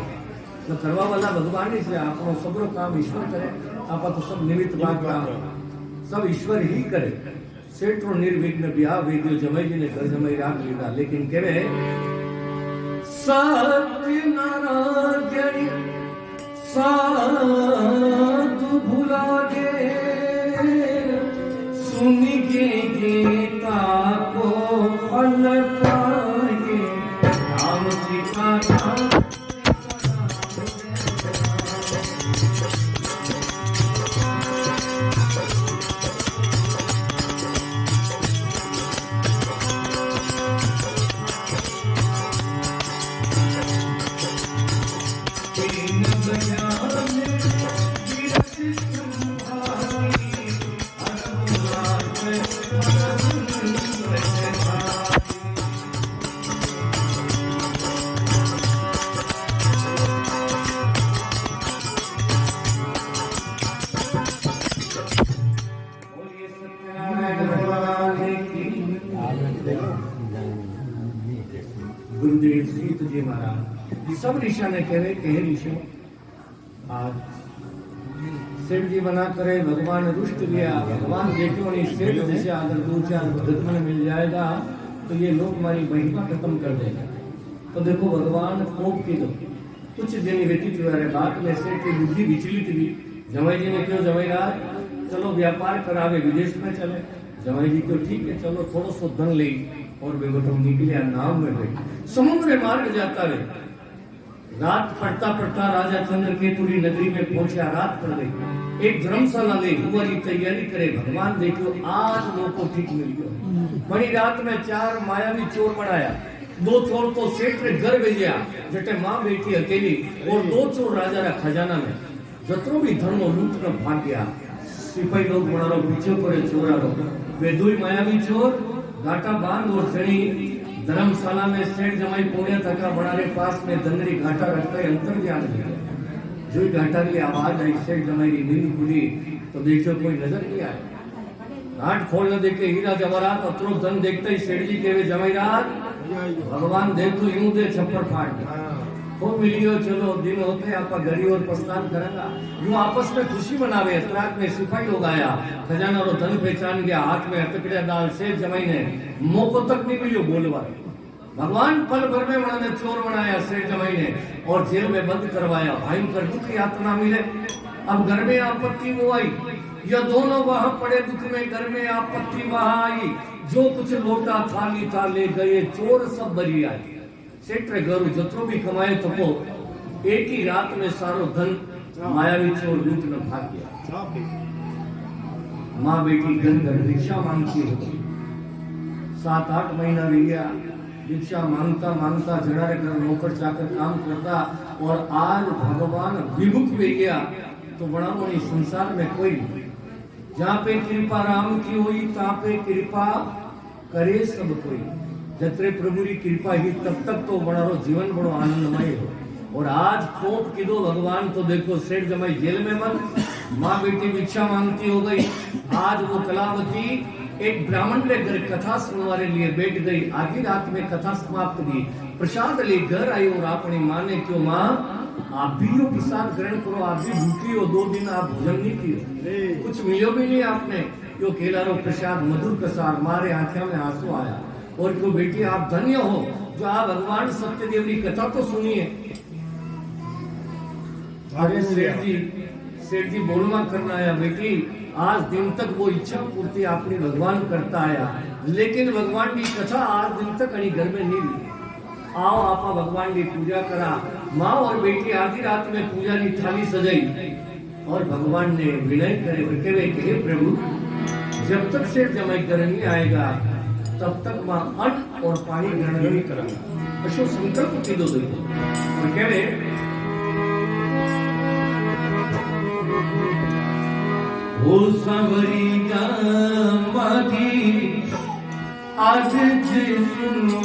तो करवा वाला भगवान ही से आपनो सबरो काम ईश्वर करे, आप तो सब निमित्त बात सब ईश्वर ही करे। सेठ रो निर्विघ्न ब्याह वेग्यो जमाई जी ने घर जमाई राख लीधा। लेकिन कहे सत्य नारायण साधु भुला गे सुन के गीता को फल पाए राम जी का नाम। गुरुदेव श्री तुझे महाराज सब ऋषा ने कहे ऋषि आज सेठ जी बना करे भगवान रुष्ट गया। भगवान देखो नहीं सेठ जैसे अगर दो चार भगत मिल जाएगा तो ये लोग हमारी महिमा खत्म कर देगा। तो देखो भगवान कोप की दो कुछ दिन व्यतीत हुआ है, बात में सेठ की बुद्धि विचलित हुई। जमाई जी ने क्यों जमाई राज चलो व्यापार करावे विदेश में चले। जमाई जी को ठीक है चलो थोड़ा सो धन ले और बेगोटो निकलिया नाव में गए। समुद्र मार्ग जाता रहे, रात पड़ता पड़ता राजा चंद्रकेतुरी नगरी में पहुंचा, रात पड़ गई। एक धर्मशाला ले हुआ की तैयारी करे। भगवान देखो आज लोगों को ठीक मिल गया। बड़ी रात में 4 मायावी चोर बनाया, 2 चोर तो सेठ ने घर भेजा जटे माँ बेटी अकेली और 2 चोर राजा रा खजाना में जतरो भी धन लूट कर भाग गया। सिपाही लोग बड़ा पीछे पड़े चोरा लोग, वे 2 मायावी चोर घाटा बांध और चढ़ी धर्मशाला में सेठ जमाई पौने थका बनारे पास में दंगरी घाटा रखकर अंतर ध्यान दिया। जो घाटा की आवाज आई सेठ जमाई की नींद खुली तो देखो कोई नजर नहीं आया। घाट खोलने देखे हीरा जवाहरात अतरो धन देखते ही सेठ जी कहे जमाई रात भगवान देखो यूं दे छप्पर फाट खूब मिल गयो। चलो दिन होते आप घरी और प्रस्थान करेगा। यूं आपस में खुशी मनावे। रात में सिपाही लोग आया, खजाना रो धन पहचान गया, हाथ में हथकड़िया दाल। सेठ जमाई ने मौको तक नहीं मिलियो बोलवा। भगवान पल भर में उन्होंने चोर बनाया सेठ जमाई ने और जेल में बंद करवाया। भयंकर दुख यातना मिले। अब घर में आपत्ति वो आई, यह दोनों वहां पड़े दुख में, घर में आपत्ति वहां आई। जो कुछ लोटा थाली था ले गए चोर सब बरी आई। सेठ रे घर जतरो भी कमाए थको एक ही रात में सारो धन मायावी चोर लूट न भाग गया। माँ बेटी घर घर भिक्षा मांगती होती। 7-8 महीना रह गया भिक्षा मांगता मांगता जड़ा रे घर नौकर चाकर काम करता और आज भगवान विमुख हो गया तो बड़ा मोनी संसार में कोई नहीं। जहाँ पे कृपा राम की हुई तहाँ पे कृपा करे सब कोई। जत्रे प्रभु की कृपा ही तब तक तो बड़ा जीवन बड़ो आनंदमय हो। और आज कोप की दो भगवान तो देखो सेठ जमाई जेल में बंद, माँ बेटी भिक्षा मांगती हो गई। आज वो कलावती एक ब्राह्मण के घर कथा सुनवाने लिए बैठ गई। आधी रात में कथा समाप्त की, प्रसाद ले घर आई और अपनी माँ ने क्यों माँ आप भी यो प्रसाद ग्रहण करो, आप भी भूखी हो, 2 दिन आप भोजन नहीं किए, कुछ मिलो भी नहीं आपने। यो खेला रो प्रसाद मधुर प्रसाद, मारे आंखों में आंसू आया। और क्यों बेटी आप धन्य हो जो आप भगवान सत्यदेव की कथा तो सुनिए। अरे सेठ जी बोलवा करना आया बेटी, आज दिन तक वो इच्छा पूर्ति आपने भगवान करता आया, लेकिन भगवान की कथा आज दिन तक कहीं घर में नहीं ली। आओ आपा भगवान की पूजा करा। माँ और बेटी आधी रात में पूजा की थाली सजाई और भगवान ने विनय करे हे प्रभु जब तक सेठ जमाई घर नहीं आएगा तब तक माँ अन्न और पानी ग्रहण नहीं करांगा। अशो संकल्प की दो और कहे हो सांवरी गामाधी आज जे सुनो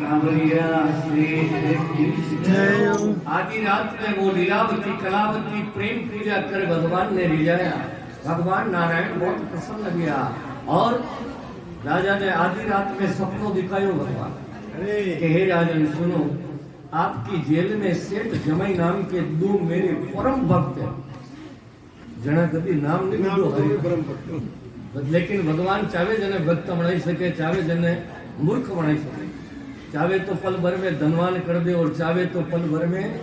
कांवरिया श्रेष्ठ की जय हो। आधी रात में वो लीलावती कलावती प्रेम पूजा कर भगवान ने रिझाया। भगवान नारायण बहुत प्रसन्न किया और राजा ने आधी रात में सपनों दिखायो भगवान कि हे राजन सुनो, आपकी जेल में सेठ जमाई नाम के दो मेरे परम भक्त हैं। जना कभी नाम नहीं लीधो हरि, लेकिन भगवान चाहे जने भक्त बनाई सके, चाहे जने मूर्ख बनाई सके, चाहे तो पल भर में धनवान कर दे और चाहे तो पल भर में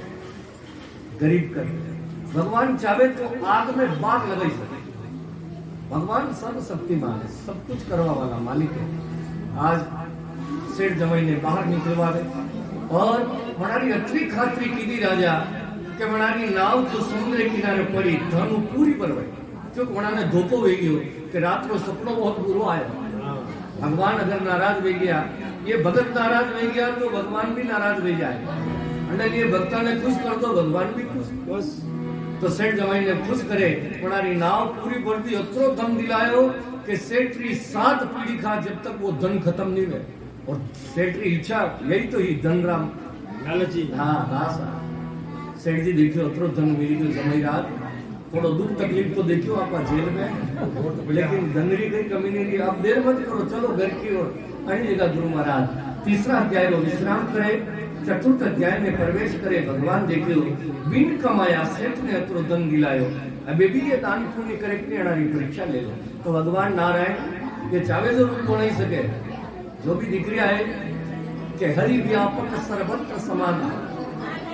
गरीब कर दे। भगवान चाहे तो आग में बाग लगाई सके। भगवान सर्वशक्तिमान है, सब कुछ करवा वाला मालिक है। आज सेठ जमाई ने बाहर निकलवा दे और हमारी अच्छी खातरी की थी राजा कि हमारी नाव जो समुद्र किनारे पड़ी धनु पूरी परवाई, क्योंकि उन्होंने धोखो वे गयो कि रात रो सपनो बहुत बुरो आया। भगवान अगर नाराज हो गया, ये भगत नाराज हो गया तो भगवान भी नाराज हो जाएगा। अंदर ये भक्ता ने खुश कर दो, भगवान भी खुश बस। तो सेठ जमाई ने खुश करे, हमारी नाव पूरी पड़ दी, अतरो धन दिलायो कि सेठ री 7 पीढ़ी खा जब तक वो धन खत्म नहीं हुए। और सेठ री इच्छा यही तो ही धन राम लालची। हाँ दास सेठ जी देखियो अतरो धन मिली तो जमाई रात थोड़ा दुख तकलीफ तो देखियो आपका जेल में, लेकिन धन री कोई कमी नहीं थी। अब देर मत करो, चलो घर की ओर। अड़ी जगह गुरु महाराज 3रा अध्याय रो विश्राम करे, 4th अध्याय में प्रवेश करे। भगवान देखियो बिन कमाया सेठ ने अतरो धन दिलायो, अबे भी ये दान पुण्य करे कि अणारी परीक्षा ले लो। तो भगवान नारायण ये चावे जो रूप को नहीं सके, जो भी दिक्रिया है कि हरि व्यापक सर्वत्र समान।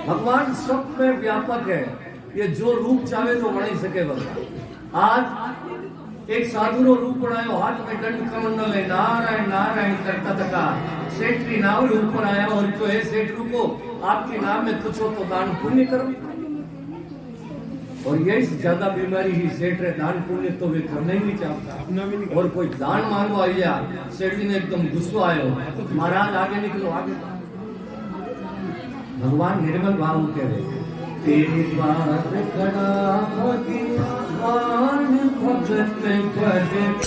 भगवान सब में व्यापक है, ये जो रूप चाहे तो बना ही सके। भगवान आज एक साधु रो रूप बनायो, हाथ में दंड कमंडल है, नारायण नारायण करता थका सेठ की नाव ऊपर आया और जो है सेठ रुको, आपके नाम में कुछ हो तो दान पुण्य करो। और यही से ज्यादा बीमारी ही सेठ है, दान पुण्य तो वे करना ही नहीं चाहता। और कोई दान मांगो आया, सेठ जी ने एकदम गुस्सा आयो, महाराज आगे निकलो आगे। भगवान निर्मल भाव के रहे, तेरी बात कड़ा भगवान भगत भजते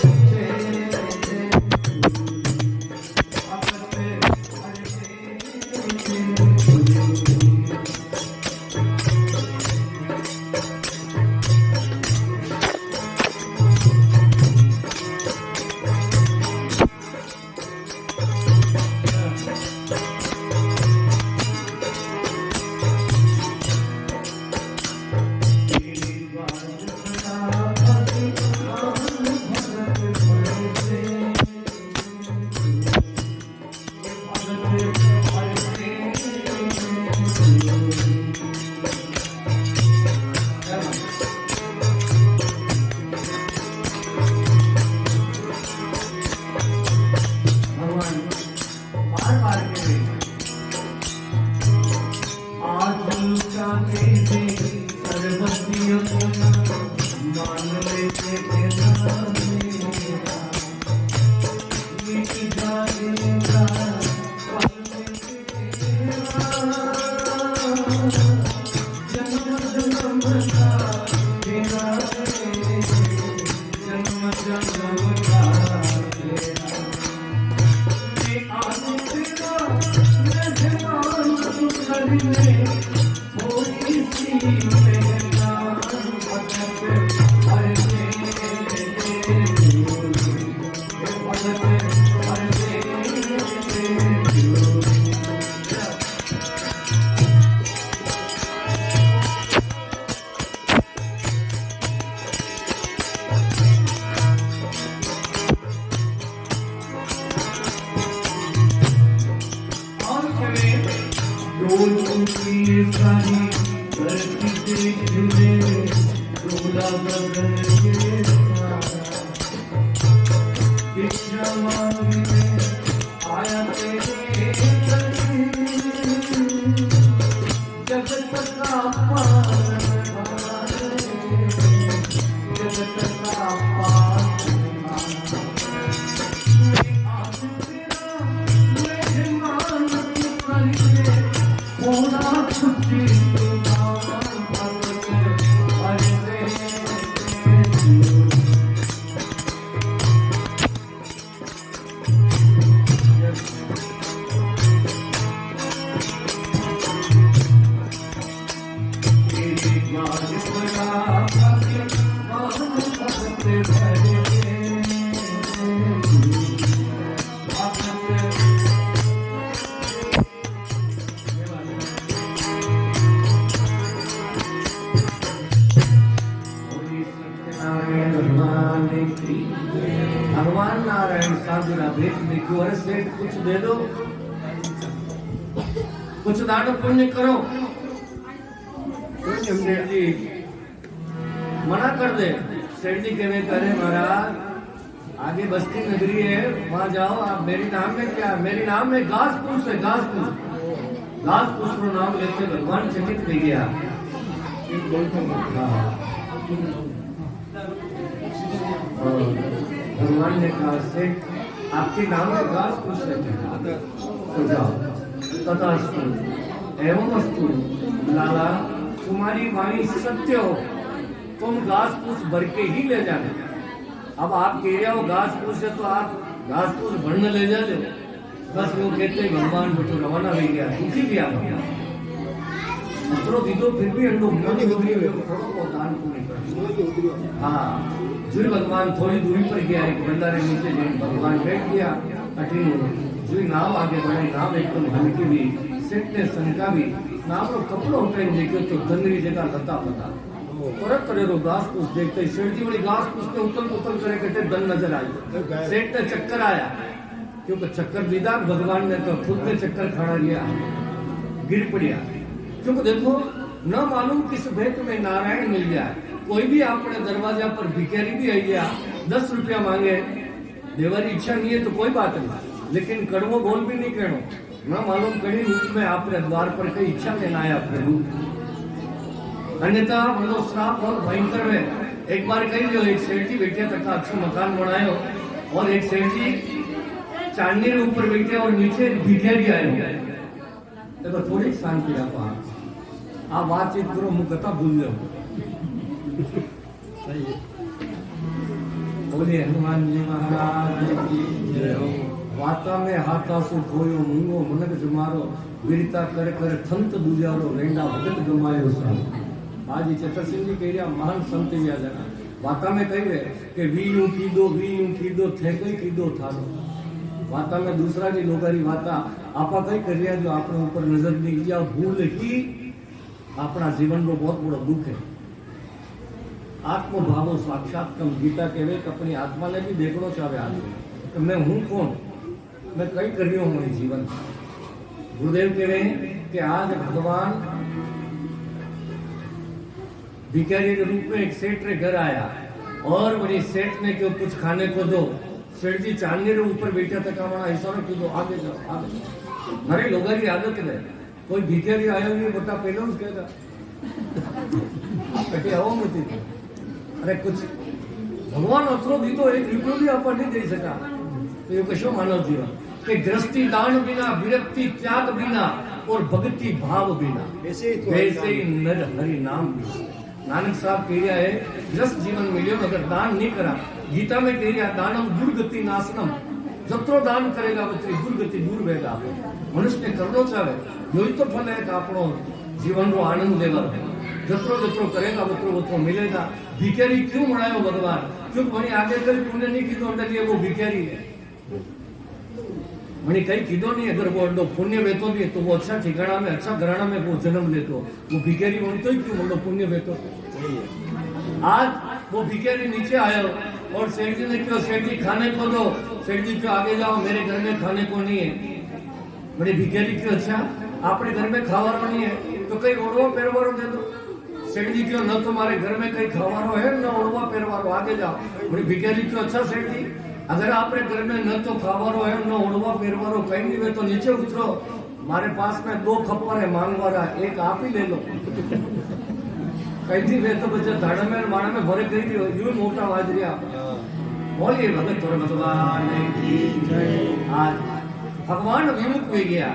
छुट्टी भेज देखो, अरे सेठ कुछ दे दो, कुछ दान पुण्य करो। सेठ जी मना कर दे। सेठ जी कहने करे महाराज आगे बस्ती नगरी है, वहां जाओ आप। मेरी नाम में क्या, मेरी नाम में घास फूस है, घास फूस। घास फूस रो नाम लेते भगवान चकित हो गया। भगवान ने कहा सेठ आपके नाम में घास फूस है, तो जाओ। तथास्तु एवं अस्तु लाला, तुम्हारी वाणी सत्य हो, तुम घास फूस भर के ही ले जाना। अब आप कह रहे हो घास फूस है तो आप घास फूस भरने ले जा दो। बस वो कहते भगवान बेटो रवाना हो गया, दुखी भी आ गया। अतरो दीदो फिर भी अंडो मनी हो गई, थोड़ा बहुत दान पुण्य कर। हाँ जो भगवान थोड़ी दूरी पर गया, एक बंदारे नीचे भगवान बैठ गया। कठिन जो नाव आगे बढ़े, नाव एकदम हल्की भी। सेठ ने शंका भी, नाव रो कपड़ो उठाई देखो तो गंदरी जगह लता पता परत करे रो घास फूस देखते सेठ जी बड़ी घास फूस के उतल पुतल करे कहते दन नजर आई। सेठ ने चक्कर आया, क्योंकि चक्कर दीदा भगवान ने तो खुद ने चक्कर खाना लिया, गिर पड़िया। क्योंकि देखो न मालूम किस भेंट में नारायण मिल गया। कोई भी अपने दरवाजा पर भिखारी भी आई गया, 10 रुपया मांगे, देवारी इच्छा नहीं है तो कोई बात नहीं, लेकिन कड़वो बोल भी नहीं कहनो। न मालूम कड़ी रूप में आपने द्वार पर कई इच्छा लेना है अपने रूप, अन्यथा मतलब श्राप और भयंकर में। एक बार कही जो एक सेठ जी बैठे तक अच्छा मकान बनायो, और एक सेठ जी चांदनी के ऊपर बैठे और नीचे भिखारी आए। तो थोड़ी शांति रखो, आप बातचीत करो, मुँह कथा भूल जाओ। बोले हनुमान जी महाराज की जय हो। वाता में हाथा सु खोयो मूंगो मनक जुमारो, वीरता कर कर थंत बुझारो, रेंडा भगत गमायो सा। आज चतर सिंह जी कह रहा महान संत व्या जना वाता में कही रहे कि वी यूं कीदो थे कई कीदो थारो। वाता में दूसरा जी लोगारी वाता आपा कई कर रहा जो आपने ऊपर नजर नहीं किया, भूल ही अपना जीवन को बहुत बड़ा दुख है। आत्मभाव साक्षात्कम गीता कहवे कि अपनी आत्मा ने भी देखना चाहे आदमी तो मैं हूं कौन, मैं कई कर रही हूं मेरे जीवन। गुरुदेव कह रहे हैं कि आज भगवान भिखारी के रूप में एक सेठ के घर आया, और बड़ी सेठ ने क्यों कुछ खाने को दो। सेठ जी चांदनी के ऊपर बैठा था, कहा ऐसा ना क्यों दो, आगे जाओ आगे जाओ। हमारे लोगों की आदत है, कोई भिखारी आया नहीं बता पहले उसके आओ मत। अरे कुछ भगवान अतरो दी तो एक रुपयो भी आप नहीं दे सका, तो ये कशो मानव जीवन कि गृहस्थी दान बिना, विरक्ति त्याग बिना और भक्ति भाव बिना, वैसे ही नर हरि नाम बिना। नानक साहब कह रहा है गृहस्थ जीवन मिलियो मगर दान नहीं करा। गीता में कह रहा दानम दुर्गति नाशनम, जत्रो दान करेगा बतरी दुर्गति दूर रहेगा। मनुष्य ने करनो चाहे यही तो फल है कि आपनो जीवन रो आनंद लेवा, जत्रो जत्रो करेगा बतरो बतरो मिलेगा। भिखारी क्यों बनायो भगवान, क्यों मनी आगे कभी पुण्य नहीं कीधो अंडे वो भिखारी है। मनी कहीं कीधो नहीं, अगर वो अंडो पुण्य वेतो भी तो वो अच्छा ठिकाना में अच्छा घराना में वो जन्म लेतो, वो भिखारी बनतो ही क्यों अंडो पुण्य वेतो। आज वो भिखारी नीचे आयो और सेठ जी ने क्यों, सेठ जी खाने को दो, सेठ जी क्यों आगे जाओ, मेरे घर में खाने को नहीं है। बड़े भिखारी क्यों, अच्छा अपने घर में खावारो नहीं है तो कहीं ओढ़वा पेरवारो दे दो। सेठ जी क्यों, न तुम्हारे घर में कहीं खावारो है न ओढ़वा पेरवारो, आगे जाओ। बड़े भिखारी क्यों, अच्छा सेठ जी अगर आपने घर में न तो खावारो है न ओढ़वा पेरवारो कहीं नहीं है तो नीचे उतरो, हमारे पास में 2 खप्पर है मांगवारा, एक आप ही ले लो। कहीं वे तो बच्चे धाड़ा में माड़ा में भरे गई थी, यूं मोटा आवाज रिया। बोलिए भगत और भगवान की जय। आज भगवान विमुख हो गया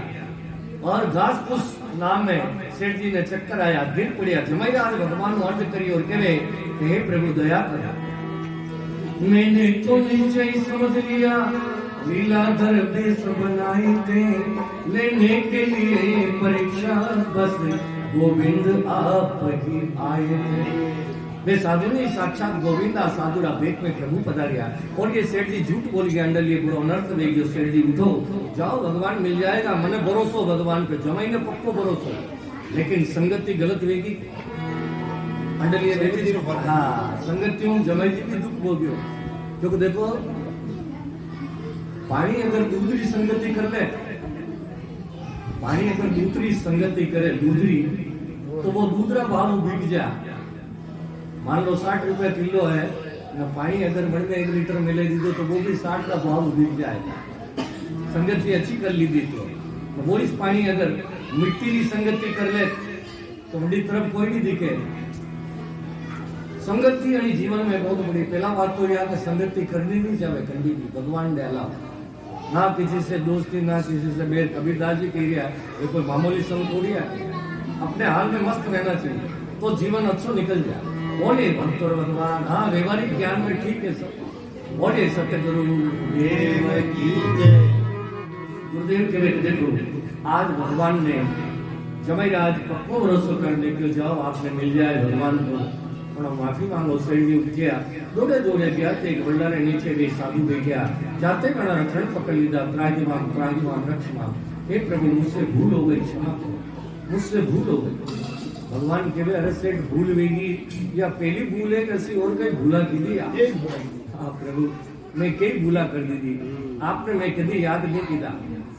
और घास फूस नाम में सेठ जी ने चक्कर आया, गिर पड़िया। जमाई आज भगवान अर्ज करी और कहे हे प्रभु दया कर, मैंने तो नीचे ही समझ लिया लीलाधर देश बनाई थे, लेने के लिए परीक्षा बस गोविंद आप ही आए थे। वे साधु ने साक्षात गोविंदा साधुरा बेट में प्रभु पधारिया और ये सेठ जी झूठ बोल गया, अंडल ये बुरा अनर्थ दे गयो। सेठ जी उठो जाओ, भगवान मिल जाएगा, मने भरोसो भगवान पे, जमाई ने पक्को भरोसो, लेकिन संगति गलत वेगी। अंडल ये बेटी जी हाँ संगतियों जमाई जी भी दुख भोग्यो। क्योंकि देखो पानी अगर दूसरी संगति कर ले, पानी अगर दूसरी संगति करे दूसरी, तो वो दूसरा भाव बिक जाए। मान लो 60 रुपए किलो है ना, पानी अगर मन में 1 लीटर मिले दीदो तो वो भी 60 का भाव बिक जाएगा। संगति अच्छी कर ली दी तो वो इस पानी अगर मिट्टी की संगति कर ले तो बड़ी तरफ कोई नहीं दिखे। संगति यानी जीवन में बहुत बड़ी पहला बात तो यह संगति करनी नहीं चाहिए कंडी की, भगवान डाला ना किसी से दोस्ती ना किसी से मेर। कबीरदास जी कह रहा है ये कोई मामूली संग थोड़ी है, अपने हाल में मस्त रहना चाहिए तो जीवन अच्छा निकल जाए। बोले भक्त और भगवान, हाँ व्यवहारिक ज्ञान में ठीक है सब। बोले सत्य गुरु देव की जय। गुरुदेव के बेटे देखो आज भगवान ने जमाईराज पक्को भरोसा करने के जाओ आपने मिल जाए भगवान को, थोड़ा माफी मांगो। शरीर उठ्या दौड़े दौड़े गया तो एक बल्लारे नीचे गई साधु बैठा जाते बड़ा रक्षण पकड़ लीधा, त्राहिमाम रक्षमाम। हे प्रभु मुझसे भूल हो गई, क्षमा करो, मुझसे भूल हो गई। भगवान के अरे सेठ भूल होगी या पहली भूल है कैसी और कहीं भूला की दी? हाँ प्रभु मैं कई भूला कर दी थी, आपने मैं कभी याद नहीं किया,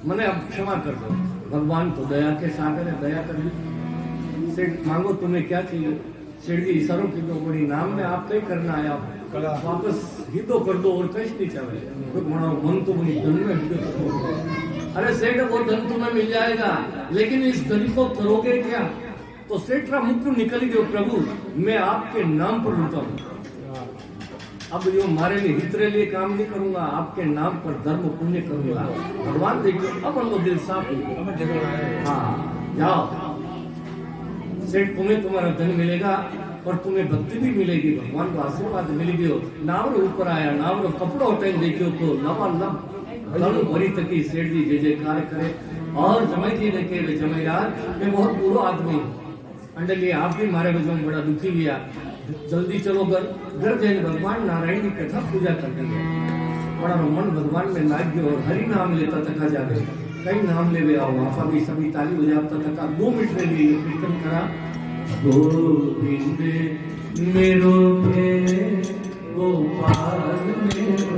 मैंने अब क्षमा कर दो। भगवान तो दया के सागर है, दया कर दी। सेठ मांगो तुम्हें क्या चाहिए? सेठ जी इशारों की तो बड़ी नाम में आप कहीं करना आया, वापस ही तो कर दो और कहीं नहीं चाहिए। तो मन तो बड़ी धन में, अरे सेठ वो धन तुम्हें मिल जाएगा लेकिन इस धन को करोगे क्या? तो सेठ का मुख निकल गयो, प्रभु मैं आपके नाम पर रुका हूँ, अब यो हमारे लिए हितरे लिए काम नहीं करूंगा, आपके नाम पर धर्म पुण्य करूंगा। भगवान देखिए अब हमको दिल साफ हो गया। हाँ जाओ सेठ, तुम्हें तुम्हारा धन मिलेगा और तुम्हें भक्ति भी मिलेगी, भगवान का आशीर्वाद मिलेगी। नावर ऊपर आया, नावर कपड़ा उठाई देखियो तो लबालब धन भरी तकी सेठ जी जय जयकार करे। और जमाई जी ने कहे जमाईराज मैं बहुत बुरा आदमी अंडली, आप भी हमारे वजह में बड़ा दुखी गया, जल्दी चलो घर जाए भगवान नारायण की कथा पूजा करनी है। बड़ा मन भगवान में लाग गयो और हरि नाम लेता थका जावे, कई नाम ले आओ वहां भी सभी ताली बजाता थका 2 मिनट में लिए कीर्तन करा। गोविंद मेरो गोपाल मेरो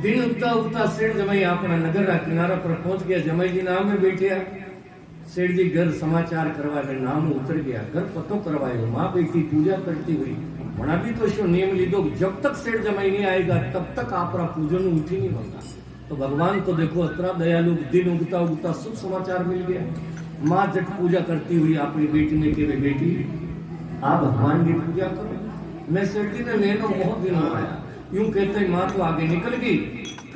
दिन उगता उगता सेठ जमाई अपना नगर का किनारा पर पहुंच गया। जमाई जी नाम में बैठे, सेठ जी घर समाचार करवा नाम उतर गया, घर पतो करवायो, माँ बेटी पूजा करती हुई मना भी तो शो नियम लीधो जब तक सेठ जमाई नहीं आएगा तब तक आपरा पूजन उठी नहीं बनता। तो भगवान तो देखो अतरा दयालु, दिन उगता उगता शुभ समाचार मिल गया। माँ जट पूजा करती हुई अपनी बेटी ने कहे बेटी आप भगवान की पूजा करो। मैं सेठ जी ने लेनो बहुत दिन हो आया, यूं कहते ही माँ तो आगे निकल गई,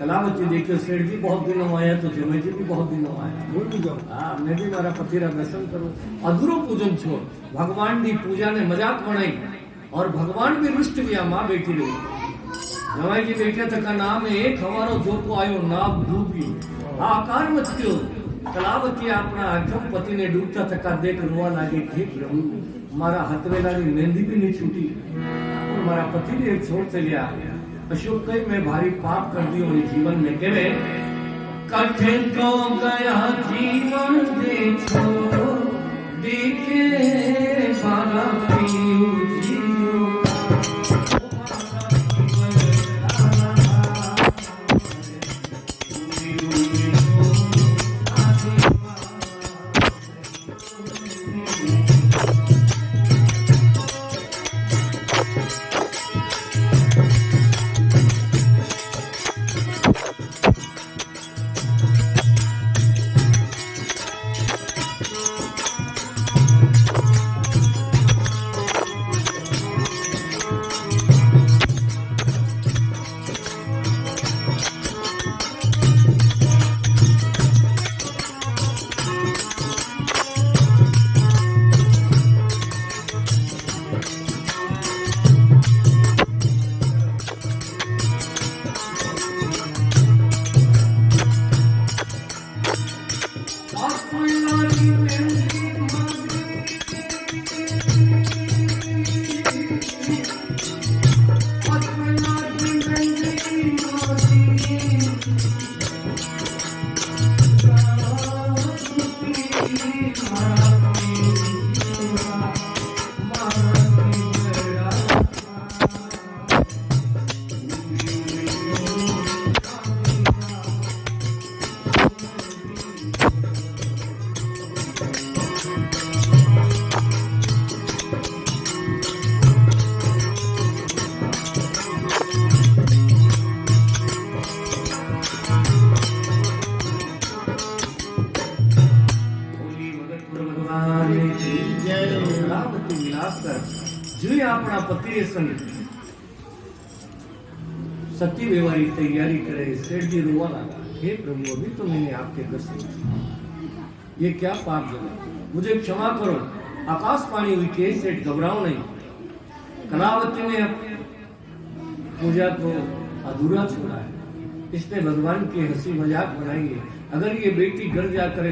कलावती देखियो सेठ जी बहुत दिनों आया तो जमे जी भी बहुत दिनों आया ભૂલ નહીં જાઓ हाँ मैं भी मारा पतिरा दर्शन करूं अधूरो पूजन छोड़ भगवान की पूजा ने मजाक बनाई और भगवान भी रुष्ट गया माँ बेटी रही जवाई जी बेटे तक का नाम है एक हमारो जो को आयो नाम डूबी आकार मत क्यों कलावती अपना अजम पति ने डूबता थका देख रोआ लागे हे प्रभु मारा हथवेला की मेहंदी भी नहीं छूटी और मारा पति भी एक छोड़ से गया अशोक कई मैं भारी पाप कर दियो मेरे जीवन में केवे कठिन को गया जीवन देखो देखे मारा पीऊ जियो जो अपना पति संग सती व्यवहारी तैयारी करे सेठ जी रोवा लगा हे प्रभु अभी तो मैंने आपके दर्शन किए। ये क्या पाप जगह मुझे क्षमा करो आकाश पानी हुई के सेठ घबराओ नहीं कलावती ने पूजा को अधूरा छोड़ा है इसने भगवान की हंसी मजाक बनाई है अगर ये बेटी घर जाकर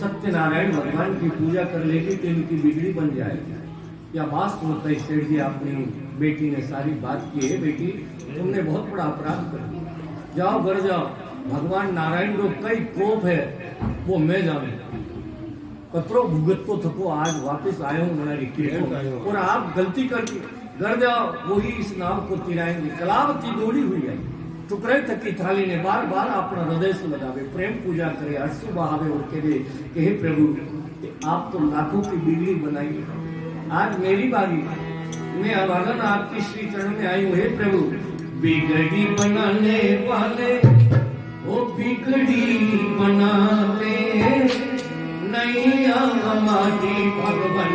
सत्यनारायण भगवान की पूजा कर लेगी तो इनकी बिगड़ी बन जाएगी या वास्तव में सेठ जी अपनी बेटी ने सारी बात की है बेटी तुमने बहुत बड़ा अपराध कर दिया जाओ घर जाओ भगवान नारायण को कई कोप है वो मैं जानू कतरो भुगत को थको आज वापस आया हूँ हमारी किरण और आप गलती करके घर जाओ वही इस नाव को तिराएंगे कलावती दौड़ी हुई आई टुकड़े तक की थाली ने बार बार अपना हृदय से लगावे प्रेम पूजा करे अश्रु बहावे और कहे कि हे प्रभु आप तो लाखों की बिगड़ी बनाई आज मेरी बारी मैं अभागन आपकी श्री चरण में आई हूँ हे प्रभु बिगड़ी बनाने वाले वो बिगड़ी बनाते नहीं हमारी भगवान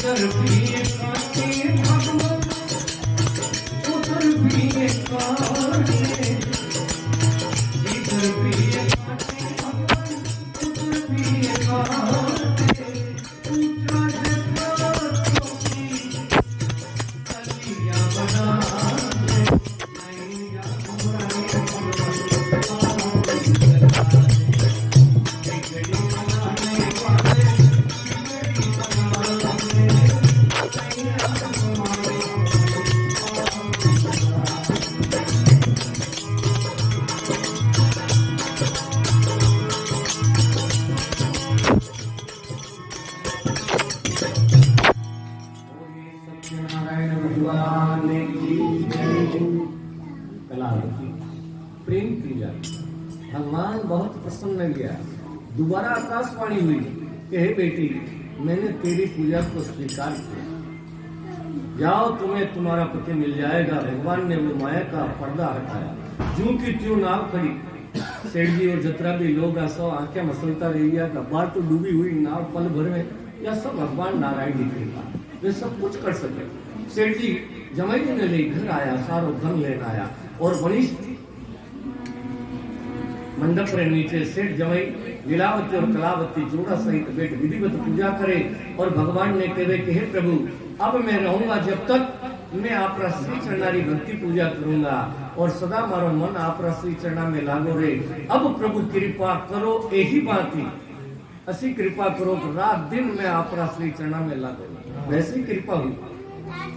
उधर भी एक प्रेम किया, भगवान बहुत प्रसन्न गया। दोबारा आकाशवाणी हुई कि हे बेटी, मैंने तेरी पूजा को स्वीकार किया, जाओ तुम्हें तुम्हारा पति मिल जाएगा। भगवान ने वो माया का पर्दा हटाया, जूं की त्यों नाव खड़ी। सेठ जी और जतरा भी लोग ऐसा आंखें मसलता रह गया, कबार तो डूबी हुई नाव पल भर में, या सब भगवान नारायण की कृपा, वे सब कुछ कर सके। सेठ जी जमाई ने ले घर आया, सारो धन लेना आया और वनिष्ठ मंडप रे नीचे सेठ जमाई लीलावती और कलावती जोड़ा सहित बैठ विधिवत पूजा करे और भगवान ने कहे कि हे प्रभु, अब मैं रहूंगा जब तक मैं आपरा श्री चरणारी भक्ति पूजा करूंगा और सदा मारो मन आपरा श्री चरणा में लागो रे। अब प्रभु कृपा करो, यही बात ही असी कृपा करो कि रात दिन मैं आपरा श्री चरणा में लागो। वैसी कृपा हुई।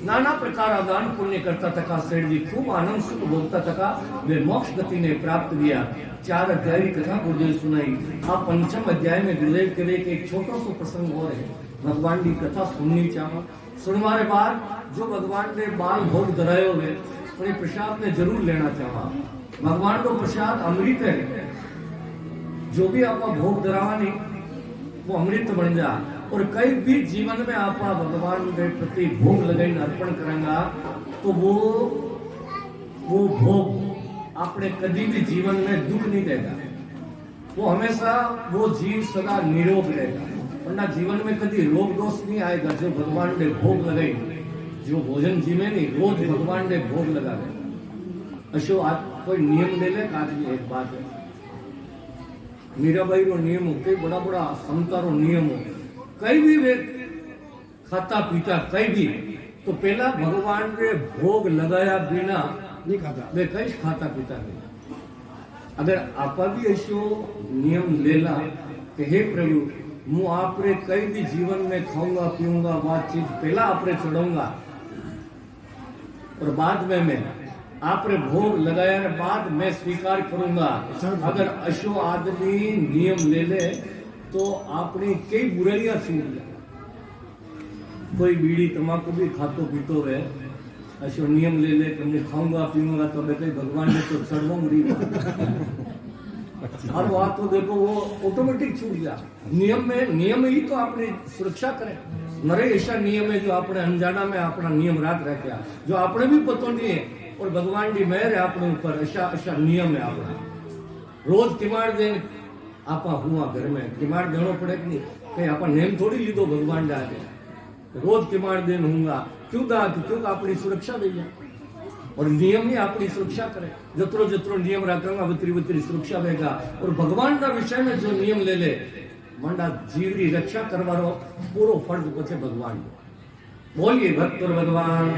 नाना प्रकार दान पुण्य करता तका सेठ जी खूब आनंद सुख भोगता तका, वे मोक्ष गति ने प्राप्त किया। 4 अध्याय की कथा गुरुदेव सुनाई। आप 5वें अध्याय में गुरुदेव के एक छोटा सा प्रसंग और है, भगवान की कथा सुननी चाहो। सुनवारे बाद जो भगवान ने बाल भोग धराए हुए उन्हें प्रसाद ने जरूर लेना चाहा। भगवान को प्रसाद अमृत है, जो भी आप भोग धरावा नहीं वो अमृत बन जा। और कई भी जीवन में आप भगवान के प्रति भोग लगाई अर्पण करेंगा तो वो भोग आपने कभी भी जीवन में दुख नहीं देगा, वो हमेशा वो जीव सदा निरोग रहेगा, वरना जीवन में कभी रोग दोष नहीं आएगा। जो भगवान ने भोग लगाई, जो भोजन जीवे नहीं, रोज भगवान ने भोग लगा दे। अशो आज कोई नियम ले ले, आज भी एक बात है, मीराबाई रो नियम हो, कई बड़ा बड़ा संता रो नियम हो, कई भी वे खाता पीता कई भी तो पहला भगवान ने भोग लगाया बिना नहीं खाता, वे कई खाता पीता नहीं। अगर आप भी ऐसो नियम लेला कि हे प्रभु, मैं आपरे कई भी जीवन में खाऊंगा पीऊंगा, बात चीज पहला आपरे चढ़ाऊंगा और बाद में मैं आपरे भोग लगाया बाद मैं स्वीकार करूंगा। अगर अशो आदमी नियम ले ले तो आपने कई बुराइयां छूट जाए। कोई बीड़ी तमाकू भी खातो पीतो है, अशो नियम ले ले कि मैं खाऊंगा पीऊंगा तो मैं कहीं भगवान ने तो चढ़वाऊंगी और वो तो देखो वो ऑटोमेटिक छूट गया। नियम ही तो आपने सुरक्षा करे। नरे ऐसा नियम है जो आपने अनजाना में अपना नियम राख रखा, जो आपने भी पतो नहीं है और भगवान की मेहर है अपने ऊपर। ऐसा नियम है अपना। रोज किमाड़ दे आप हुआ घर में किमाड़ देना पड़े कि नहीं, कहीं आप नेम थोड़ी लीधो भगवान जाके रोज किमाड़ देन होगा क्यों अपनी सुरक्षा दे और नियम ही अपनी सुरक्षा करे। जतरो जतरो नियम रखेगा वतरी वतरी सुरक्षा देगा। और भगवान का विषय में जो नियम ले ले मंडा जीव की रक्षा करवारो पूरो फर्ज पछे भगवान। बोलिए भक्त और भगवान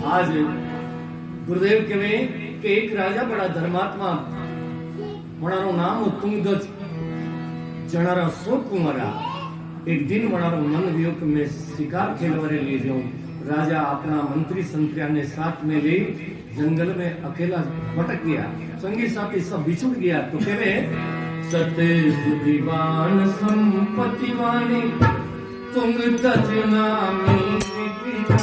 आज गुरुदेव के कि एक राजा बड़ा धर्मात्मा मनारो नाम तुंगध्वज जनारा सो कुमारा। एक दिन मनारो मन वियो कि मैं शिकार खेलवारे ले जाऊं। राजा अपना मंत्री संत्रिया ने साथ में ले जंगल में अकेला भटक गया, संगी साथी सब बिछुड़ गया। तो कहे सत्य बुद्धिवान संपत्तिवानी तुंगध्वज नामी पिता।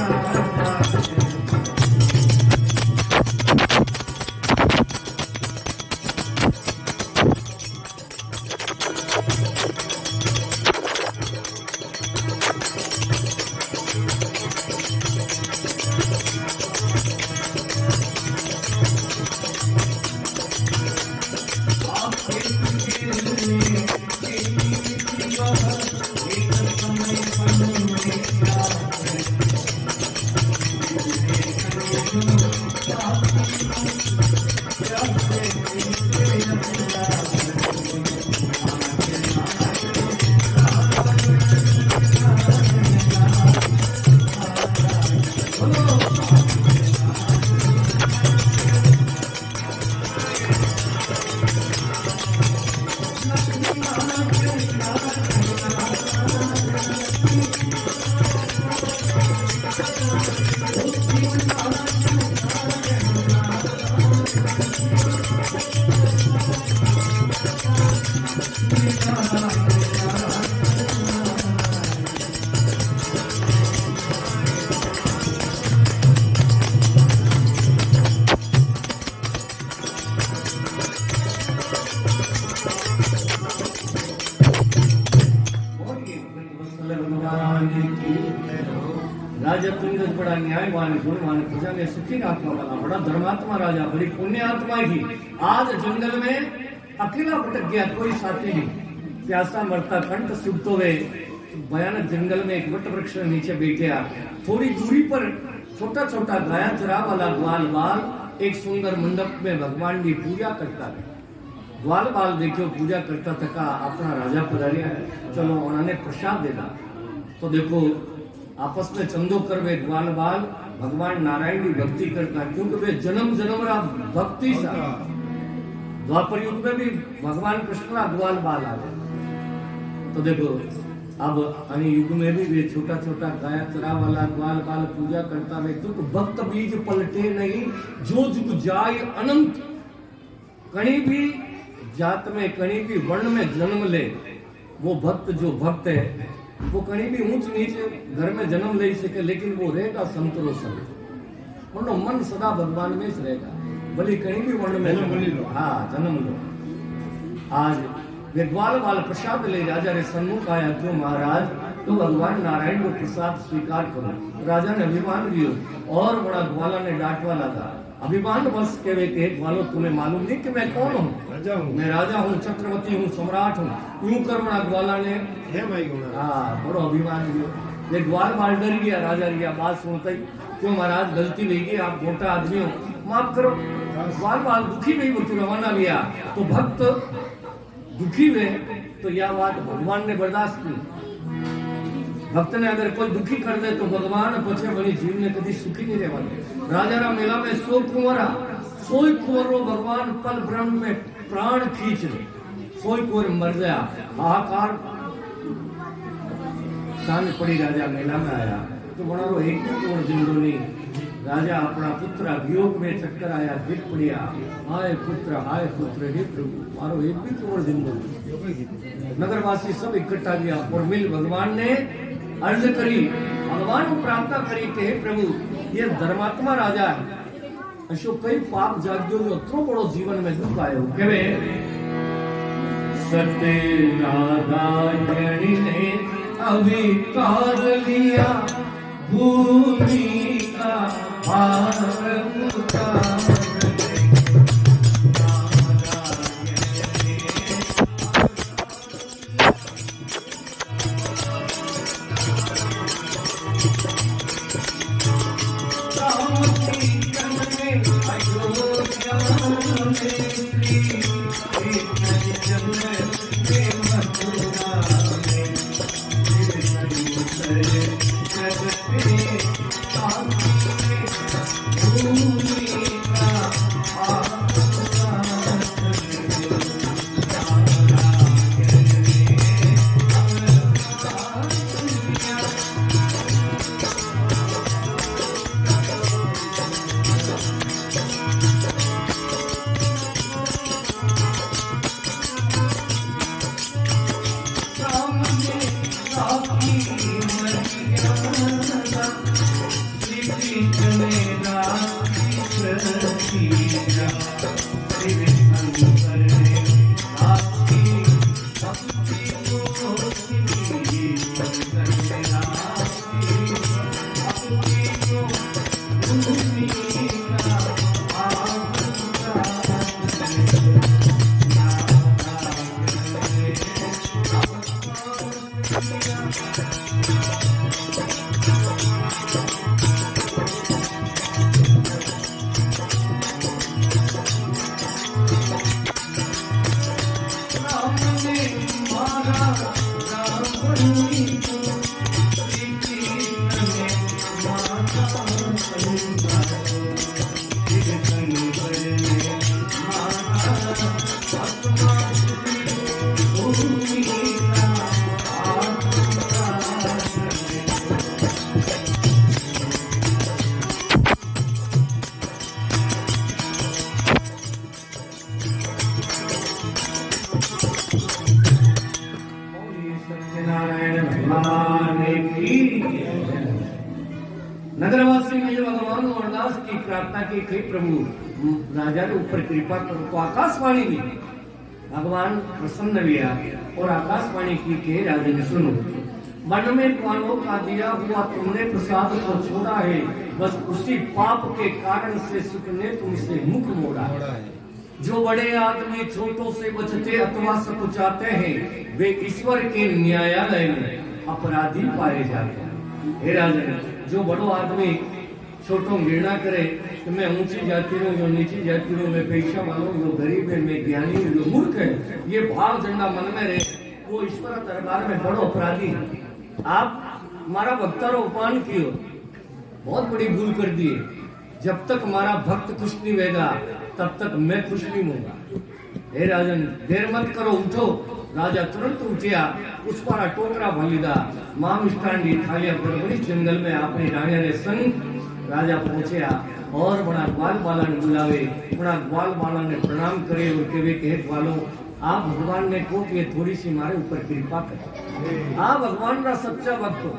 राजा तुंगज बड़ा न्यायवान गुणवान प्रजा में सुखी आत्मा वाला बड़ा धर्मात्मा राजा बड़ी पुण्य आत्मा की आज जंगल में अकेला भटक गया, कोई साथी नहीं, प्यासा मरता कंठ सुखते हुए भयानक जंगल में एक वट वृक्ष नीचे बैठे। थोड़ी दूरी पर छोटा छोटा गाया चरा वाला ग्वाल बाल एक सुंदर मंडप में भगवान की पूजा करता है। ग्वाल बाल देखो पूजा करता थका अपना राजा पधारिया है, चलो उन्होंने प्रसाद देना। तो देखो आपस में चंदो कर वे ग्वाल बाल भगवान नारायण की भक्ति करता, क्योंकि वे जन्म जन्म रा भक्ति सा। द्वापर युग में भी भगवान कृष्ण का ग्वाल बाल आ गए। तो देखो अब अन्य युग में भी वे छोटा छोटा गाया चरा वाला ग्वाल बाल पूजा करता है, क्योंकि भक्त बीज पलटे नहीं जो जुग जाय अनंत। कहीं भी जात में कहीं भी वर्ण में जन्म ले वो भक्त, जो भक्त है वो कहीं भी ऊंच नीचे घर में जन्म ले सके, लेकिन वो रहेगा संतरो संत, मतलब मन सदा भगवान में ही रहेगा, भले कहीं भी वर्ण में जन्म लो। आज वे ग्वाल बाल प्रसाद ले राजा रे सन्मुख आया, क्यों महाराज तो भगवान नारायण को प्रसाद स्वीकार करो। राजा ने अभिमान दियो और बड़ा ग्वाला ने डांटवा लगा, अभिमान बस के वे कहे ग्वालो तुम्हें मालूम नहीं कि मैं कौन हूँ, मैं राजा हूँ, चक्रवर्ती हूँ, सम्राट हूँ। यूं कर बड़ा ग्वाला ने बड़ो अभिमान दियो। वे ग्वाल बाल डर गया, राजा गया बात सुनते ही, क्यों महाराज गलती नहीं की, आप मोटा आदमी हो, माफ करो। ग्वाल बाल दुखी नहीं वो रवाना लिया। तो भक्त दुखी हुए तो यह बात भगवान ने बर्दाश्त की। भक्त ने अगर कोई दुखी कर दे तो भगवान पछे बनी जीव ने कभी सुखी नहीं रहवाने। राजा रा मेला में 100 कुंवरा, 100 कुंवरो भगवान पल ब्रह्म में प्राण खींच ले, 100 कुंवर मर गया। हाहाकार सांझ पड़ी, राजा मेला में आया तो बड़ा रो एक भी कुंवर जिंदो नहीं। राजा अपना पुत्र वियोग में चक्कर आया, गिर पड़िया, हाय पुत्र हे प्रभु मारो एक भी कुंवर जिंदो नहीं। नगरवासी सब इकट्ठा किया और मिल भगवान ने अर्ज करी, भगवान को प्रार्थना करी कि हे प्रभु ये धर्मात्मा राजा है, अशो कई पाप जाग्यो जो अत्रो बड़ो जीवन में दुख आयो केवे सत्य नारायणी ने अविकार लिया भूमि का भार उतार। नगरवासी ने जो भगवान को अरदास की प्रार्थना की कि प्रभु राजा के ऊपर कृपा करो, तो आकाशवाणी की भगवान प्रसन्न हुआ और आकाशवाणी की के राजा ने सुनो मन में ग्वालों का दिया हुआ तुमने प्रसाद को छोड़ा है, बस उसी पाप के कारण से सुख ने तुमसे मुख मोड़ा है। जो बड़े आदमी छोटों से बचते अथवा सकुचाते हैं, वे ईश्वर के न्यायालय में अपराधी पाए जाते हैं। हे राजन, जो बड़ो आदमी छोटों घृणा करे कि मैं ऊंची जाति हूँ, जो नीची जाति हूँ, मैं पैसा वाला हूँ, जो गरीब है, मैं ज्ञानी हूँ, जो मूर्ख है, ये भाव झंडा मन में रहे, वो ईश्वर दरबार में बड़ो अपराधी है। आप हमारा भक्तारो उपान कियो, बहुत बड़ी भूल कर दी। जब तक हमारा भक्त खुश नहीं होगा तब तक मैं खुश नहीं होऊंगा। हे राजन, देर मत करो, उठो। राजा तुरंत उठिया, उस पर टोकरा भलीदा, मां मिष्टांडी थालिया पर बड़ी जंगल में अपनी रानिया ने संग राजा पहुंचया और बड़ा ग्वाल बाला ने बुलावे। बड़ा ग्वाल बाला ने प्रणाम करे और कहे कि ग्वालों, आप भगवान ने को कि थोड़ी सी मारे ऊपर कृपा करे। आप भगवान का सच्चा भक्त हो।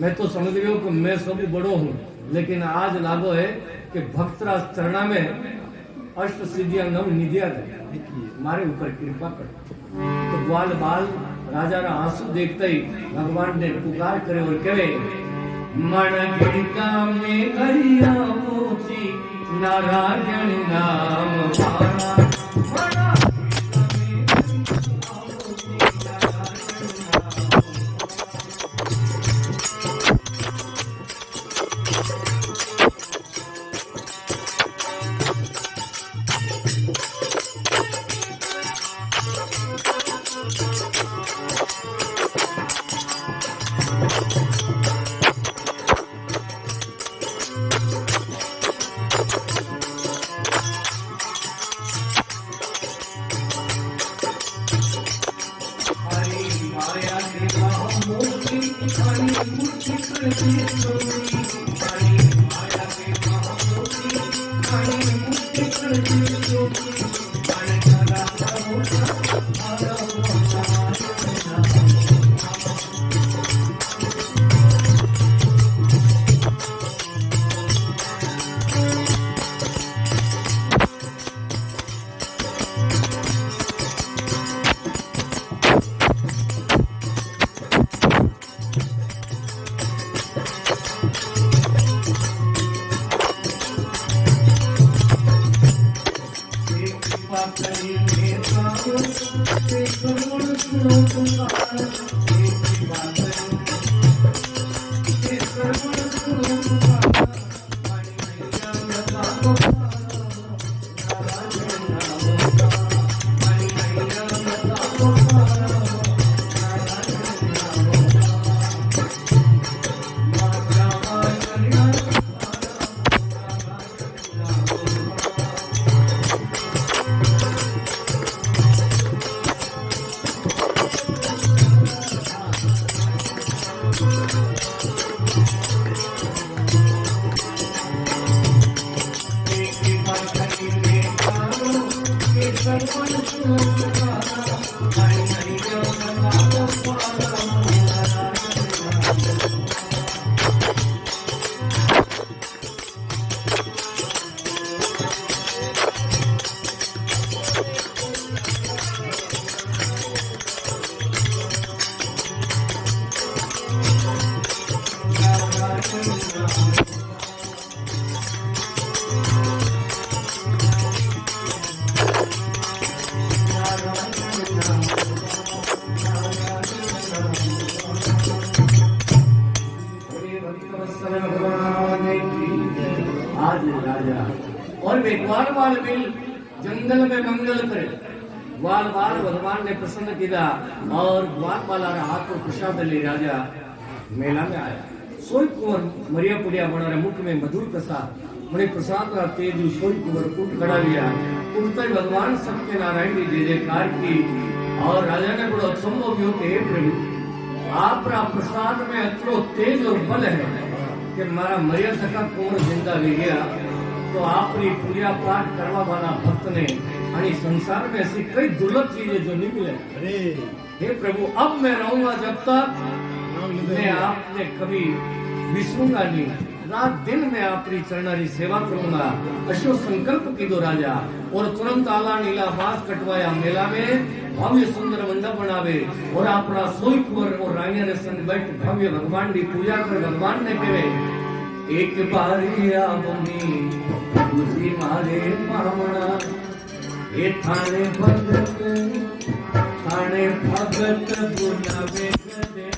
मैं तो समझ गया कि मैं सब बड़ो हूँ, लेकिन आज लागो है कि भक्त राज चरणा में अष्ट सिद्धियां नव निधिया गए, मारे ऊपर कृपा कर। तो ग्वाल बाल राजा रा आंसू देखते ही भगवान ने पुकार करे और कहे, मन गिरका में गरिया मोची नारायण नाम वाला। और वे ग्वाल बाल मिल जंगल में मंगल करे। ग्वाल बाल भगवान ने प्रसन्न किया और ग्वाल बाला हाथ को प्रसाद ले राजा मेला में आया। सोई कुंवर मरिया पुड़िया बना रहे मुख में मधुर प्रसाद बड़े प्रसाद का तेज सोई कुंवर उठ खड़ा लिया। उठते भगवान सत्यनारायण की जय जयकार की और राजा ने बड़ा असंभव भी होते हे प्रभु आप प्रसाद में अतरो तेज और बल है कि मारा मरिया थका कुंवर जिंदा हो गया। तो आपनी पूजा पाठ करवा वाला भक्त ने आणि संसार में ऐसी कई दुर्लभ चीजें जो नहीं मिले। हे प्रभु अब मैं रहूंगा जब तक मैं आपने कभी विसरूंगा नहीं। रात दिन मैं आपकी चरणारी सेवा करूंगा। अशो संकल्प की दो राजा और तुरंत आला नीला बांस कटवाया मेला में भव्य सुंदर मंडप बनावे और अपना सोई कुंवर और रानिया ने संग बैठ भव्य भगवान की पूजा कर भगवान ने कहे एक बारी आवनी दूसरी मारे पावना ए थाने भगत बुलावे गदे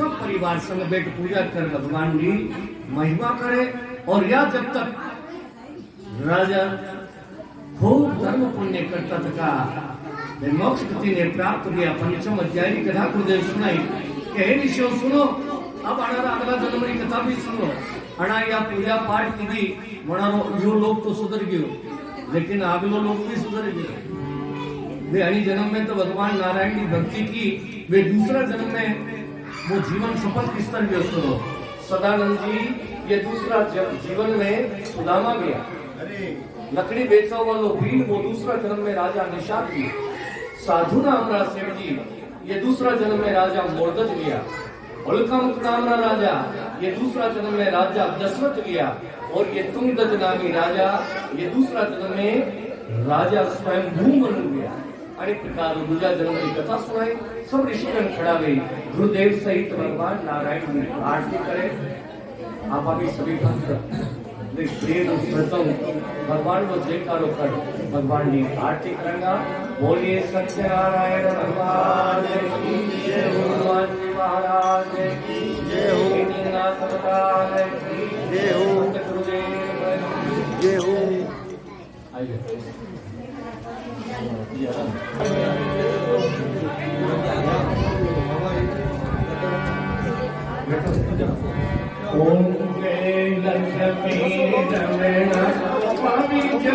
आप परिवार संग बैठ पूजा कर भगवान की महिमा करे। और या जब तक राजा खूब धर्म पुण्य करता था मोक्ष गति ने प्राप्त किया। पंचम अध्याय की कथा गुरुदेव सुनाई कि हे ऋषियों सुनो, अब आना अगला जन्म की कथा भी सुनो। अना या पूजा पाठ की थी मनारो यो लोग तो सुधर गयो, लेकिन अगलो लोग भी सुधर गए। वे अणी जन्म में तो भगवान नारायण की भक्ति की, वे दूसरा जन्म में वो जीवन सफल किस तरह व्यस्त हो। सदानंद जी ये दूसरा जीवन में सुदामा गया, लकड़ी बेचने वालों भी वो दूसरा जन्म में राजा निषाद की। साधु नामरा सेठ जी ये दूसरा जन्म में राजा मोरदज गया। उल्कामुख नामरा राजा ये दूसरा जन्म में राजा दशरथ गया। और ये तुंगदत्त नामी राजा ये दूसरा जन्म में राजा स्वयंभू बन गया। अनेक प्रकार दूसरा जन्म की कथा सुनाई। सब ऋषिगण खड़ा गई, गुरुदेव सहित भगवान नारायण की आरती करे। आप अभी सभी प्रिय प्रथम भगवान को जयकारो कर भगवान की आरती करेंगे। बोलिए सत्यनारायण भगवान की जय हो, हनुमान जी महाराज की जय हो, नीलनाथ भगवान की जय हो, गुरुदेव जय हो। आइए ओम जय लक्ष्मी रमणा स्वामी जय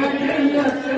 लक्ष्मी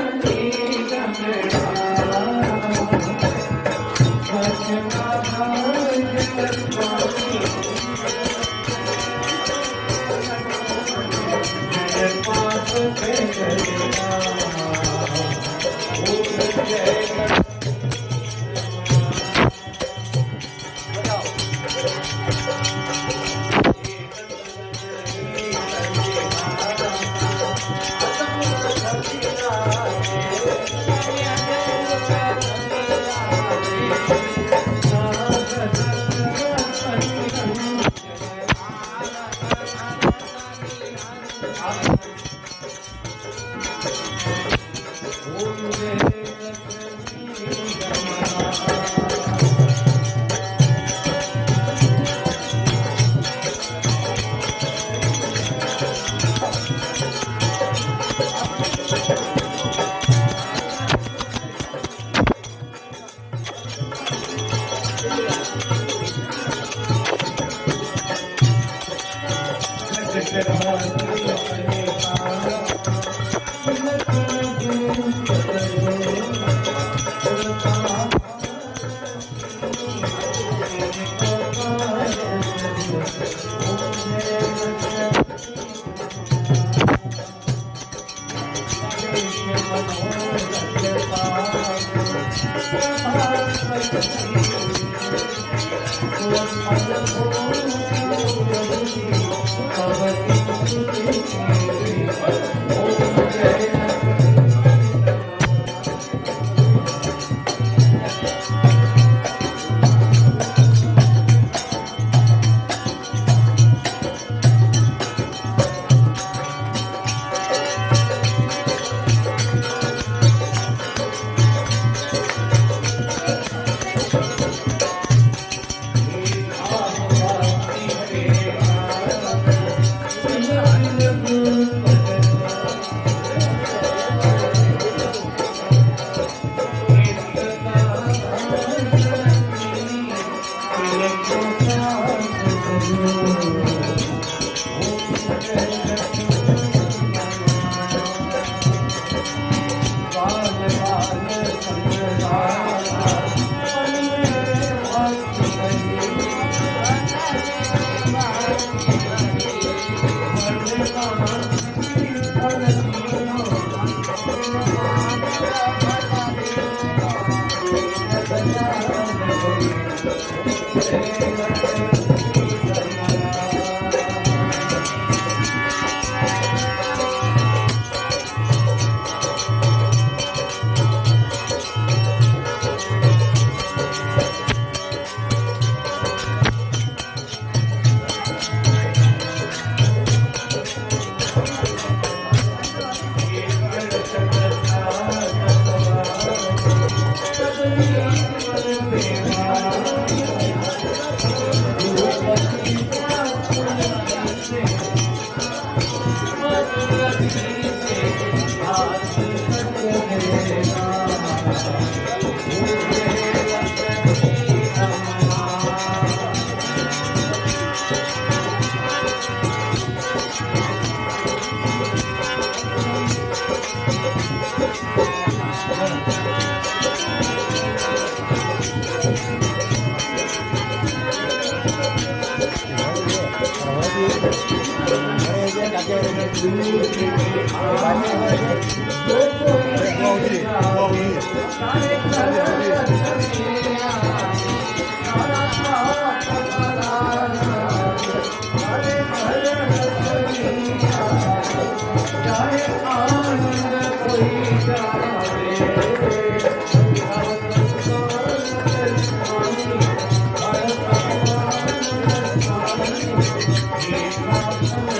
Thank you.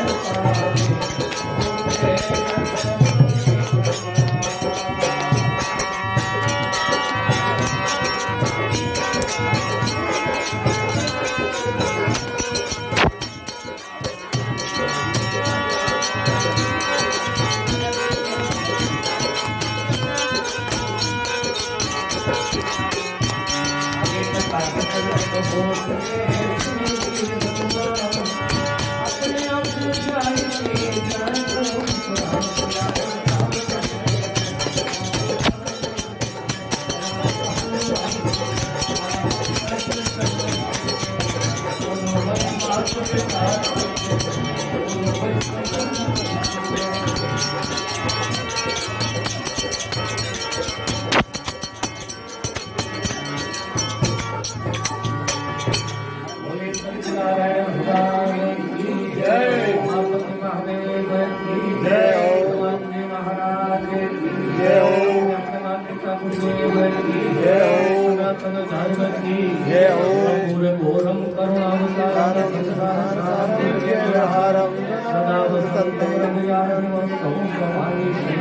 की जय हो। पूरे घोरम करुणावतारम हारम सदा वसंतम हृदयारम ओम भवानी श्री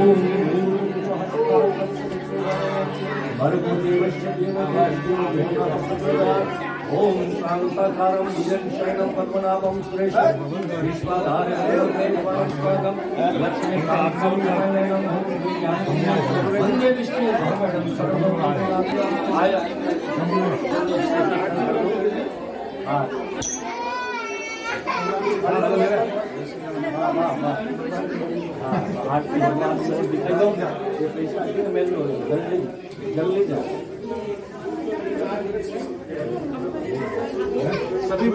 ओम भर्गदेवस्य ओम शांताकारं विजयशरणं पद्मनाभं सुरेशं विश्वाधारं देववंशकं लक्ष्मीकान्तं नारायणं वन्दे विष्णु भगवतं सर्वलोकनाथं आय आरती भगवान से दिखाई दो ये पैसा के मेल लो जल्दी जा सभी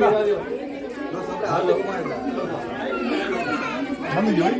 हम जोड़ी